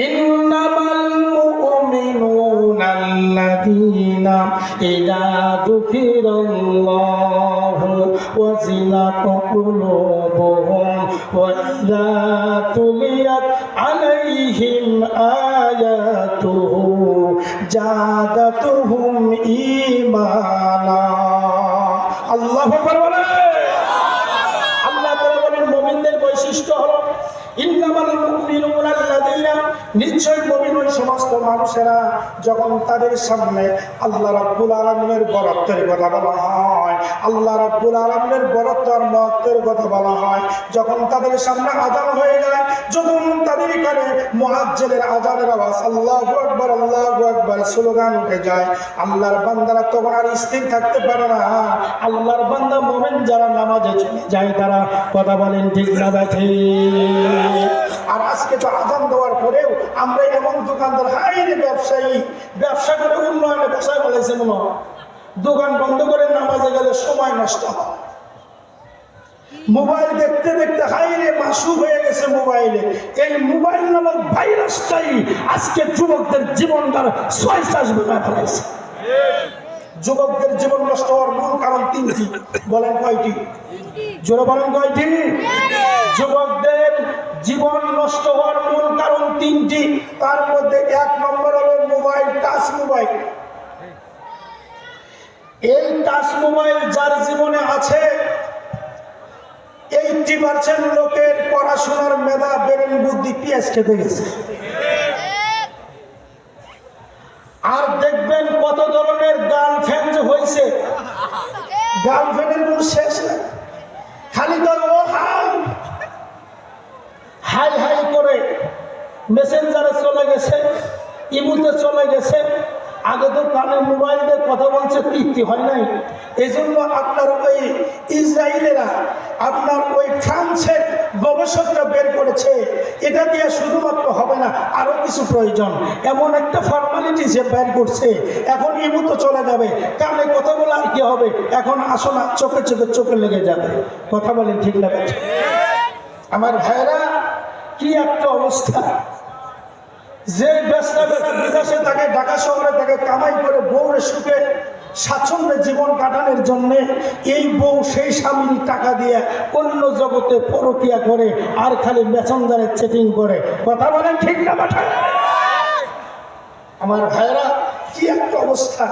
ইন্নামাল মুমিনুনা আল্লাযীনা ইযা যুকিরাল্লাহু ওয়াজিলাত কুলুবুহুম ওয়া ইযা তুলিয়াত আলাইহিম আয়াতুহু জাদাতুহুম ঈমানা। আল্লাহু আকবার বলেন। আল্লাহ তাআলা বলেন মুমিনদের বৈশিষ্ট্য হলো ইন্নামাল মুমিনুনা আল্লাযীনা, নিশ্চয় মুমিন ওই সমস্ত মানুষেরা যখন তাদের সামনে আল্লাহ রাব্বুল আলামিনের বরত্বের কথা বলা হয়, আল্লাহ রাব্বুল আলামিনের বরত্ব আর মহত্বের কথা বলা হয়, যখন তাদের সামনে আযান হয়ে যায়, যখন তাদের কানে মুয়াজ্জিনের আযানের আওয়াজ আল্লাহু আকবার স্লোগান উঠে যায়, আল্লাহর বান্দারা তখন আর স্থির থাকতে পারে না। আল্লাহর বান্দা মুমিন যারা নামাজে চলে যায় তারা, কথা বলেন ঠিক না ঠিক? আর আজকে তো আযান দেওয়ার পরেও আমরা এমন দোকানদার, হাই রে ব্যবসায়ী, ব্যবসা করে উন্নয়নে বসায় বলেছে মনে হয়, দোকান বন্ধ করে নামাজে গেলে সময় নষ্ট হয়। মোবাইল দেখতে দেখতে হাই রে মাসুক হয়ে গেছে মোবাইলে। এই মোবাইল নামক ভাইরাসটাই আজকে যুবকদের জীবনটার ছয় চাষ বানায় ফেলেছে। যুবকদের জীবন নষ্ট হওয়ার মূল কারণ তিনটি। বলেন কয়টি? জোরে বলেন কয়টি? যুবকদের জীবন নষ্ট হওয়ার মূল কারণ তিনটি। তার মধ্যে এক নম্বর হলো মোবাইল, টাচ মোবাইল। এই টাচ মোবাইল যার জীবনে আছে 80% লোকের পড়াশোনার মেধা, ব্রেন, বুদ্ধি পিএস খেতে গেছে। আর দেখবেন কত ধরনের গার্লফ্রেন্ড হয়েছে, গার্লফ্রেন্ডের কোন শেষ নেই। খালি তার ও হাই হাই হাই করে মেসেঞ্জারে চলে গেছে, ইমুতে চলে গেছে। আগে তো কানে মোবাইল দিয়ে কথা বলছে, তৃপ্তি হয় নাই। এই জন্য আপনার ওই ইসরায়েলেরা, আপনার ওই ফ্রান্সের গবেষকরা বের করেছে, এটা দিয়ে শুধুমাত্র হবে না, আরো কিছু প্রয়োজন। এমন একটা ফর্মালিটি যে বের করছে, এখন ইমুতে চলে যাবে, কানে কথা বলে আর কি হবে? এখন আসো না, চোখে চোখে চোখে লেগে যাবে। কথা বলেন ঠিক না? আমার ভাইরা, কি একটা অবস্থা! যে ব্যবসা বিদেশে থাকে, ঢাকা শহরে থাকে, কামাই করে বউরে সুখে স্বাচ্ছন্দ্যে জীবন কাটানোর জন্য এই বউ সেই স্বামীর টাকা দিয়ে অন্য জগতে পরকিয়া করে আর খালি মেসেঞ্জারে চ্যাটিং করে। কথা বলেন ঠিক না? আমার ভাইরা, কি একটা অবস্থা!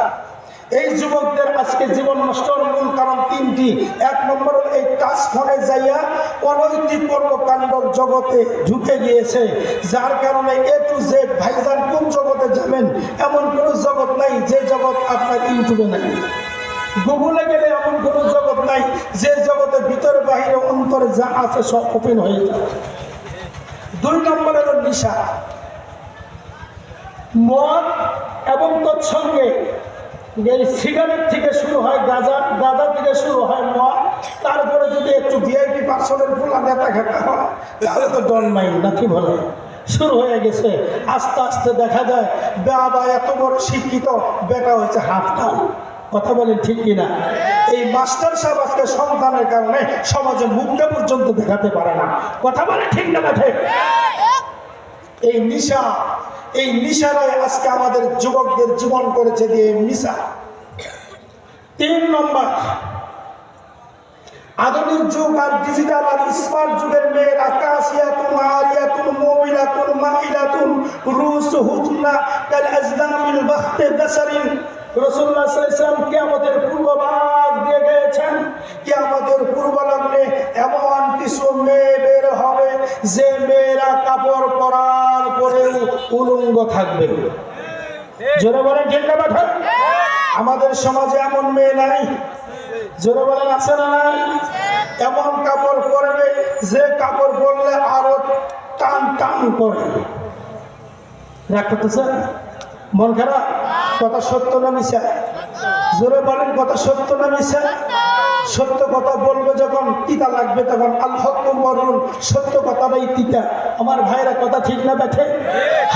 এই যুবকদের আজকে জীবন নষ্টর মূল কারণ তিনটি। এক নম্বর, এই টাচ ফোনে যাইয়া অনৈতিক কর্মকাণ্ডর জগতে ঢুকে গিয়েছে, যার কারণে এ টু জেড। ভাইজান, কোন জগতে যাবেন? এমন কোন জগৎ নাই যে জগৎ আপনার ইউটিউবে নাই। গুগলে গেলে এমন কোন জগৎ নাই যে জগতে ভিতরে বাহিরে অন্তরে যা আছে সব ওপেন হয়ে যায়। দুই নম্বর হলো নেশা, মদ এবং তৎসঙ্গে এই সিগারেট থেকে শুরু হয় গাঁজা, গাঁজা থেকে শুরু হয় মদ, তারপরে যদি একটু ভিআইপি পার্সনের ফুলা নেতা খেতে হয় তাহলে তো ডন নাই, নাকি বলে? শুরু হয়ে গেছে। আস্তে আস্তে দেখা যায় বাবা এত বড় শিক্ষিত, বেটা হয়েছে হাফটাল। কথা বলেন ঠিক কিনা? এই মাস্টার সাহেব আজকে সন্তানের কারণে সমাজে মুখটা পর্যন্ত দেখাতে পারে না। কথা বলে ঠিক না? এই নিশা, এই নিশারাই আজকে আমাদের যুবকদের জীবন করেছে দিয়ে নিশা। তিন নম্বর, আধুনিক যুগ আর ডিজিটাল আর স্মার্ট যুগের মেয়েরা কাসিয়াতুন আরিয়াতুন মুমিনাতুন মাইলাতুন রুসুহুন্না কাল আজলামিল বাখতে বাসারিন। রাসূলুল্লাহ সাল্লাল্লাহু আলাইহি ওয়াসাল্লাম কিয়ামতের পূর্বাভাস দিয়ে গেছেন, কিয়ামতের পূর্বলগ্নে এমন কিছু মেয়ে বের হবে যে মেয়েরা কাপড় পরার পরে উলঙ্গ থাকবে। জোরে বলেন ঠিক না? আমাদের সমাজে এমন মেয়ে নাই? জোরে বলেন আছে না নাই? এমন কাপড় পরবে যে কাপড় পরলে আরো টান টান করে। রাগ করতেছে? মন খারাপ? কথা সত্য না মিছা? জোরে বলেন, কথা সত্য না মিছা? সত্য কথা বলবে যখন তিতা লাগবে তখন আল্লাহ মরুন, সত্য কথাটাই তিতা। আমার ভাইরা, কথা ঠিক না? দেখে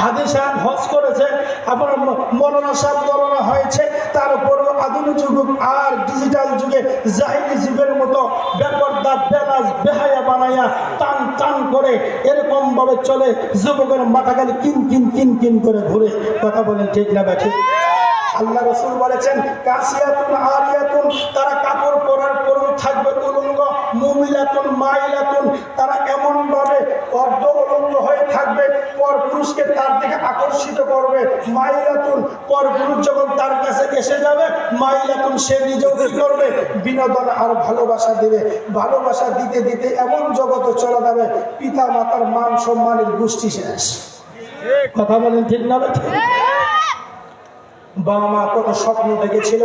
হাদিস সাহেব হজ করেছে, আবার মৌলানা সাহেব মৌলানা হয়েছে, তার উপরেও আধুনিক যুগ আর ডিজিটাল যুগে জাহিলি যুগের মতো বেপরদা বেলাজ বেহায়া বানাইয়া টান টান করে এরকম ভাবে চলে, যুবকের মাথা খালি কিন কিন কিন কিন করে ঘুরে। কথা বলেন ঠিক না? দেখে আল্লাহ রাসূল বলেছেন কাসিয়াতুন আরিয়াতুন, তারা কাপড় পরার পরেও থাকবে উলঙ্গ। মুমিলাতুন মাইলাতুন, তারা এমন ভাবে অর্ধ উলঙ্গ হয়ে থাকবে, পরপুরুষকে তার দিকে আকর্ষিত করবে। মাইলাতুন, পরপুরুষ যখন তার কাছে এসে যাবে, মাইলাতুন, সে নিজেও কি করবে? বিনোদন আর ভালোবাসা দিবে। ভালোবাসা দিতে দিতে এমন জগতে চলে যাবে পিতা মাতার মান সম্মানের গোষ্ঠী শেষ। কথা বলেন ঠিক না? বাবা মা কত স্বপ্ন দেখেছিল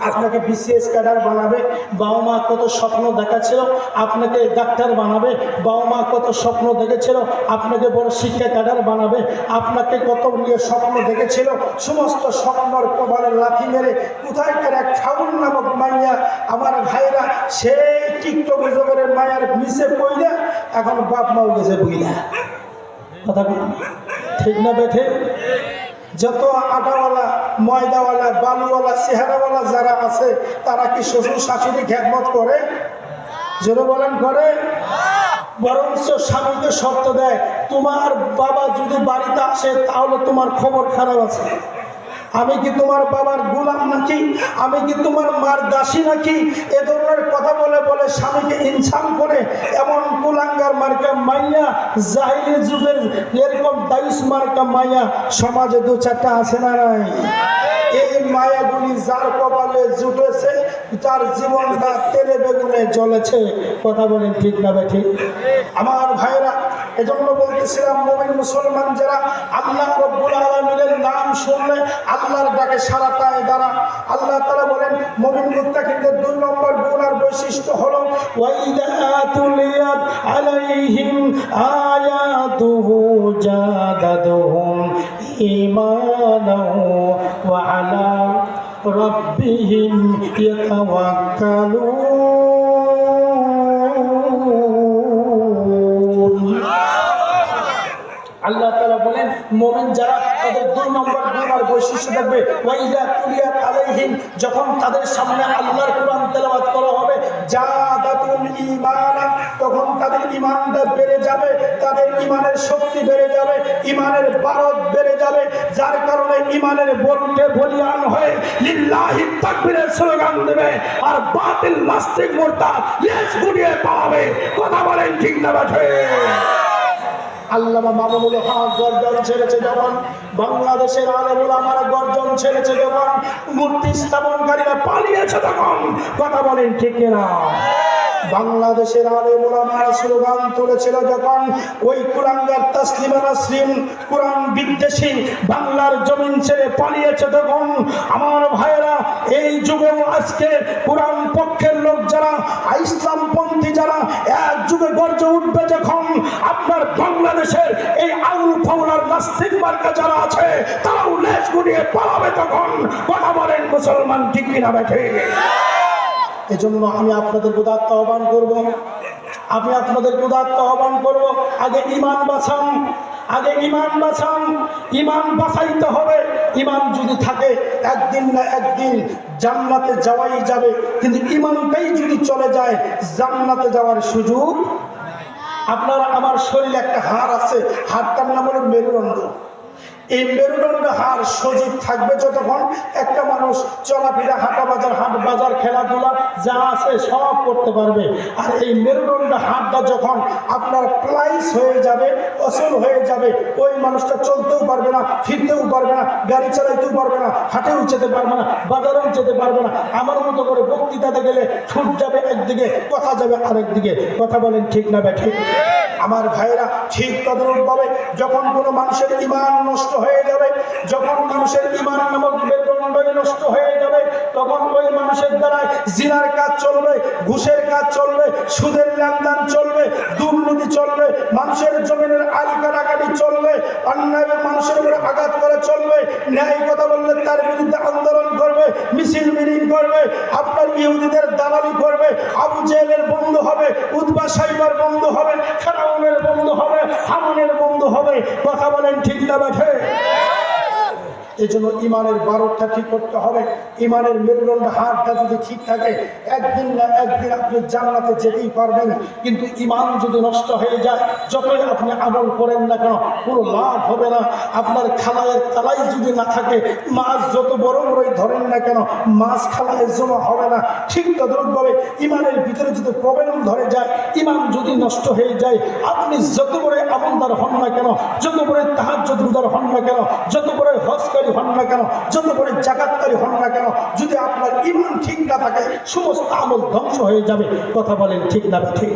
আপনাকে বিসিএস ক্যাডার বানাবে, বাবা মা কত স্বপ্ন দেখাচ্ছিল আপনাকে ডাক্তার বানাবে, বাবা মা কত স্বপ্ন দেখেছিল আপনাকে বড় শিক্ষা ক্যাডার বানাবে, আপনাকে কত নিয়ে স্বপ্ন দেখেছিল। সমস্ত স্বপ্নর কপালে লাথি মেরে কোথায়কার এক ফাউল নামক মাইয়া, আমার ভাইরা, সেই টিকটক জগরের মায়ার মিশে পড়লে এখন বাপ মাও গেছে বুঝলা। কথা ঠিক না? বেঠে যত আটাওয়ালা, ময়দাওয়ালা, বালুওয়ালা, চেহারাওয়ালা যারা আছে, তারা কি শ্বশুর শাশুড়ি খেদমত করে? জোরে বলেন করে? বরঞ্চ স্বামীকে শর্ত দেয়, তোমার বাবা যদি বাড়িতে আসে তাহলে তোমার খবর খারাপ আছে। আমি কি তোমার বাবার গোলাম নাকি, আমি কি তোমার মার দাসী নাকি, এ ধরনের কথা বলে বলে স্বামীকে ইনসান করে এমন কুলাঙ্গার মার্কা মাইয়া, জাহিলি যুগের এরকম দাইস মার্কা মাইয়া সমাজে দু চারটা আছে না নাই? এই মায়াগুলি যার কপালে জুটেছে তার জীবনটা তেলে বেগুনে জ্বলেছে। কথা বলেন ঠিক না ভাই ঠিক? আমার ভাইরা, এজন্য বলতেছিলাম মুমিন মুসলমান যারা আল্লাহ রাব্বুল আলামিনের নাম শুনলে আল্লাহর ডাকে সাড়া পায় তারা। আল্লাহ তাআলা বলেন মুমিন মুত্তাকিনদের 2 নম্বর গুণ আর বৈশিষ্ট্য হলো ওয়াইদা তুলিয়াত আলাইহিম আয়াতুহু জাদাদুহুম ঈমানাও ওয়া আলা রাব্বিহিম ইয়াতাওয়াক্কালুন। আল্লাহ তাআলা বলেন মুমিন যারা তাদের 2 নম্বর গুণ আর বৈশিষ্ট্য থাকবে ওয়াইদা তুলিয়াত আলাইহিম, যখন তাদের সামনে আল্লাহর কোরআন তেলাওয়াত করা হবে জাদাতুল ঈমানা, তখন তাদের ঈমানটা বেড়ে যাবে, তাদের ঈমানের শক্তি বেড়ে যাবে, ঈমানের বারত বেড়ে যাবে, যার কারণে ঈমানের বলতে বলিয়ান হয়ে লিল্লাহি তাকবীরের স্লোগান দেবে আর বাতিল নাস্তিক মুরতাদ লেজ গুড়িয়ে পাবে। কথা বলেন ঠিক না বাঠে? আল্লামা মামুনুল হক গর্জন ছেড়েছে যখন, বাংলাদেশের আলেম ওলামারা গর্জন ছেড়েছে যখন, মূর্তি স্থাপনকারীরা পালিয়েছে তখন। কথা বলেন ঠিক না? বাংলাদেশের আলেম ওলামারা স্লোগান তুলেছিল যখন, ওই কুলাঙ্গার তাসলিমা নাসরিন কোরআন বিদ্বেষী বাংলার জমিন ছেড়ে পালিয়েছে তখন। আমার ভাইয়েরা, এই যুগেও আজকে কোরআন পক্ষের লোক যারা, ইসলামপন্থী যারা এক যুগে গর্জে উঠবে যখন, আপনার বাংলাদেশের এই আউল ফাউলার নাস্তিক মার্কা যারা আছে তারাও লেজ গুড়িয়ে পালাবে তখন। কথা বলেন মুসলমান ঠিক কিনা বেঠে? এজন্য আমি আপনাদের উদাত্ত আহ্বান করব, আগে ঈমান বাঁচান, আগে ঈমান বাঁচান। ঈমান বাঁচাইতে হবে। ঈমান যদি থাকে একদিন না একদিন জান্নাতে যাওয়াই যাবে, কিন্তু ঈমানটাই যদি চলে যায় জান্নাতে যাওয়ার সুযোগ। আপনারা, আমার শরীরে একটা হাড় আছে, হাড়টার নাম হলো মেরুদণ্ড। এই মেরুদণ্ড হাড় সজীব থাকবে যতক্ষণ একটা মানুষ চলাফেরা, হাঁটা বাজার, হাট বাজার, খেলাধুলা যা আছে সব করতে পারবে। আর এই মেরুদণ্ড হাড়টা যখন আপনার প্লাইস হয়ে যাবে, অচল হয়ে যাবে, ওই মানুষটা চলতেও পারবে না, ফিরতেও পারবে না, গাড়ি চালাইতেও পারবে না, হাটেও যেতে পারবে না, বাজারেও যেতে পারবে না। আমার মতো করে বক্তৃতাতে গেলে ঠুট যাবে একদিকে, কথা যাবে আরেকদিকে। কথা বলেন ঠিক না বে ঠিক? আমার ভাইরা, ঠিক তদরূপভাবে যখন কোনো মানুষের ঈমান নষ্ট হয়ে যাবে, যখন মানুষের ঈমান নামক মেরুদণ্ডই নষ্ট হয়ে যাবে, তখন ওই মানুষের দ্বারা জিনার কাজ চলবে, ঘুষের কাজ চলবে, সুদের লেনদেন চলবে, দুর্নীতি চলবে, মানুষের জমিনের আইন কাটাকাটি চলবে, অন্যায় মানুষের উপরে আঘাত করে চলবে, ন্যায় কথা বললে তার বিরুদ্ধে আন্দোলন করবে, মিছিল মিটিং করবে, আপনার ইহুদিদের দালালি করবে, আবু জেহেলের বন্ধু হবে, উতবা সাইবার বন্ধু হবে, ফেরাউনের বন্ধু হবে, হামানের বন্ধু হবে। কথা বলেন ঠিক না বেঠে? এই জন্য ইমানের বারোটা ঠিক করতে হবে। ইমানের মেরুদণ্ড হাড়টা যদি ঠিক থাকে একদিন না একদিন আপনি জান্নাতে যেতেই পারবেন। কিন্তু ইমান যদি নষ্ট হয়ে যায়, যতই আপনি আমল করেন না কেন কোনো লাভ হবে না। আপনার খালায়ের তালাই যদি না থাকে, মাছ যত বড় বড়ই ধরেন না কেন মাছ খালায় জমা হবে না। ঠিক তদরূপভাবে ইমানের ভিতরে যদি প্রবলেম ধরে যায়, ইমান যদি নষ্ট হয়ে যায়, আপনি যত বড় আমলদার হন না কেন, যত বড় তাহাজ্জুদ গুজার হন না কেন, যত বড় হজকারী হন না কেন, যত বড় জাকাতকারী হন না কেন, যদি আপনার ঈমান ঠিক না থাকে সমস্ত আমল ধ্বংস হয়ে যাবে। কথা বলেন ঠিক না ঠিক?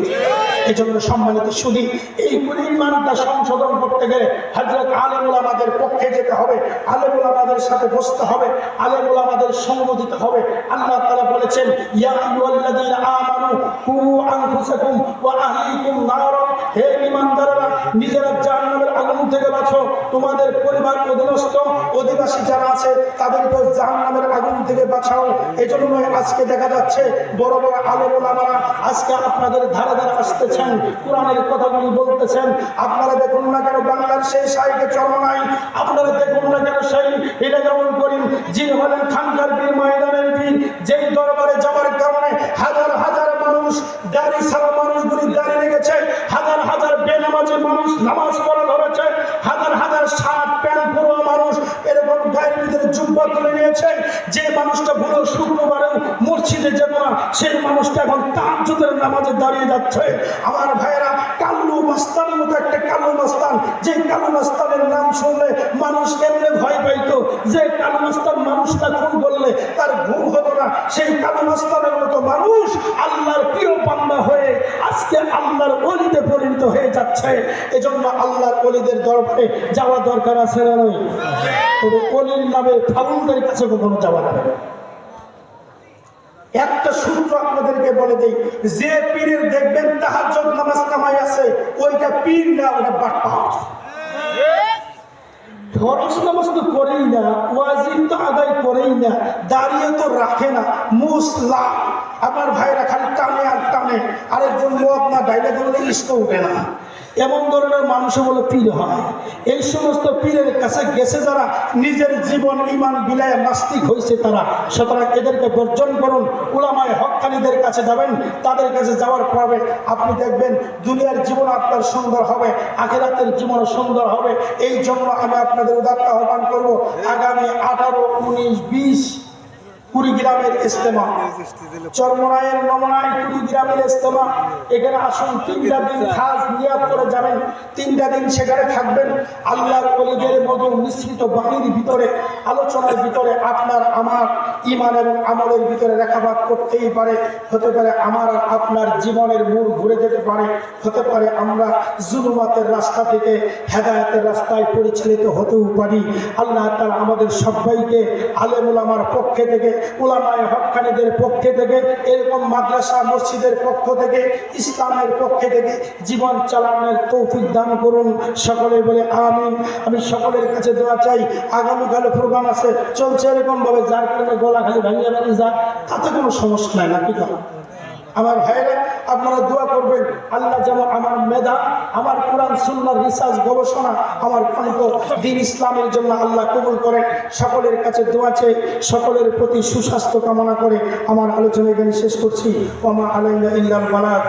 এই জন্য সম্মানিত শুধু এই ঈমানটা সংশোধন করতে গেলে হযরত আলেম ওলামাদের পক্ষে যেতে হবে, আলেম ওলামাদের সাথে বসতে হবে, আলেম ওলামাদের সঙ্গ দিতে হবে। আল্লাহ তাআলা বলেছেন, ইয়া আইয়ুহাল্লাযীনা আমানু কু আনফুসাকুম ওয়া আহলিকুম নারা, হে ঈমানদাররা নিজেরা জাহান্নামের আগুন থেকে বাঁচো, তোমাদের পরিবার অধীনস্থ অধিবাসী যারা আছে তাদেরকে জাহান্নামের আগুন থেকে বাঁচাও। এই জন্যই আজকে দেখা যাচ্ছে বড় বড় আলেম ওলামারা আজকে আপনাদের ধারে ধারে আসতেছেন, কোরআনের কথাগুলি বলতেছেন। আপনারা দেখুন না কেন বাংলার সেই শাইখে চরমনাই, আপনারা দেখুন না কেন সেই ইলাজাউল করিম, যিনি হলেন খানকার বীর, ময়দানের বীর, যেই দরবারে যাওয়ার কারণে হাজার হাজার মানুষ, দাড়ি ছাড়া মানুষগুলি দাড়ি রেখেছে, হাজার হাজার বেনামাজি মানুষ নামাজ পড়া ধরেছে, হাজার হাজার শার্ট প্যান্ট পরা মানুষ এরকম গায়ে পায়ের ভিতরে জুব্বা তুলে নিয়েছে। যে মানুষটা ভুলো শুক্রবারে মসজিদে যেত না, সেই মানুষটা এখন তাহাজ্জুদের নামাজে দাঁড়িয়ে যাচ্ছে। আমার ভাইয়েরা, কাল্লু মাস্তানের মতো একটা কালো মাস্তান, যে কালো মাস্তানের নাম শুনলে মানুষ এমনি ভয় পাইতো, যে কালো মাস্তান মানুষটা খুন করলে তার ঘুম হতো না, সেই কালো মাস্তানের মতো মানুষ আল্লাহর প্রিয় বান্দা হয়ে আজকে আল্লাহর ওলিতে পরিণত হয়ে যাচ্ছে। এজন্য আল্লাহর ওলিদের দরবারে যাওয়া দরকার আছে না নয়? তবে ওলির নামে ফাউলদের কাছে কখনো যাওয়া যাবে না। একটা সূত্র আপনাদেরকে বলে দেই, যে পীরের দেখবেন তাহাজ্জুদ নামাজ কামাই আছে, ওইটা পীর না, ওটা বাটপার। ফরজ নামাজ তো করেই না, ওয়াজিব তো আদায় করেই না, দাঁড়িয়ে তো রাখে না, মুসলা। আমার ভাইরা খালি টানে আর টানে, আরেকজন লোক না ডাইলে করলে ইস্ক উঠে না। এমন ধরনের মানুষও বলে পীর হয়। এই সমস্ত পীরের কাছে গেছে যারা নিজের জীবন ইমান বিলায় নাস্তিক হয়েছে তারা, সুতরাং এদেরকে বর্জন করুন। উলামায়ে হক্কানীদের কাছে যাবেন, তাদের কাছে যাওয়ার পরে আপনি দেখবেন দুনিয়ার জীবন আপনার সুন্দর হবে, আখিরাতের জীবন সুন্দর হবে। এই জন্য আমি আপনাদের উদাত্ত আহ্বান করব, আগামী 18, 19, 20 কুড়িগ্রামের ইজতেমা, চরমনাইয়ের নমনায় কুড়িগ্রামের ইজতেমা। এখানে আসুন, 3টা দিন খাস নিয়াত করে যাবেন, 3টা দিন সেখানে থাকবেন। আল্লাহর ওলিদের মধু মিশ্রিত বাণীর ভিতরে, আলোচনার ভিতরে আপনার আমার ঈমান এবং আমলের ভিতরে রেখাপাত করতেই পারে। হতে পারে আমার আর আপনার জীবনের মূল ঘুরে যেতে পারে, হতে পারে আমরা জুলুমাতের রাস্তা থেকে হেদায়েতের রাস্তায় পরিচালিত হতেও পারি। আল্লাহ তাআলা আমাদের সবাইকে আলেম উলামার পক্ষে থেকে, উলামায়ে হক্কানীদের পক্ষে থেকে, এরকম মাদ্রাসা মসজিদের পক্ষ থেকে, ইসলামের পক্ষে থেকে জীবন চালানোর তৌফিক দান করুন। সকলে বলে আমিন। আমি সকলের কাছে দোয়া চাই। আগামীকালে প্রোগ্রাম আছে, চলছে এরকম ভাবে, যার কারণে গলা খালি ভাঙিয়ে ভাঙিয়ে যায়, তাতে কোনো সমস্যা নাই, নাকি কথা? আমার ভাইরা, আপনারা দোয়া করবেন আল্লাহ যেন আমার মেধা, আমার কোরআন সুন্নাহর রিসার্চ গবেষণা, আমার কণ্ঠ দ্বীন ইসলামের জন্য আল্লাহ কবুল করেন। সকলের কাছে দোয়া চাই, সকলের প্রতি সুস্বাস্থ্য কামনা করে আমার আলোচনা এখানে শেষ করছি। ওয়া মা আলাইনা ইল্লাল বালাগ।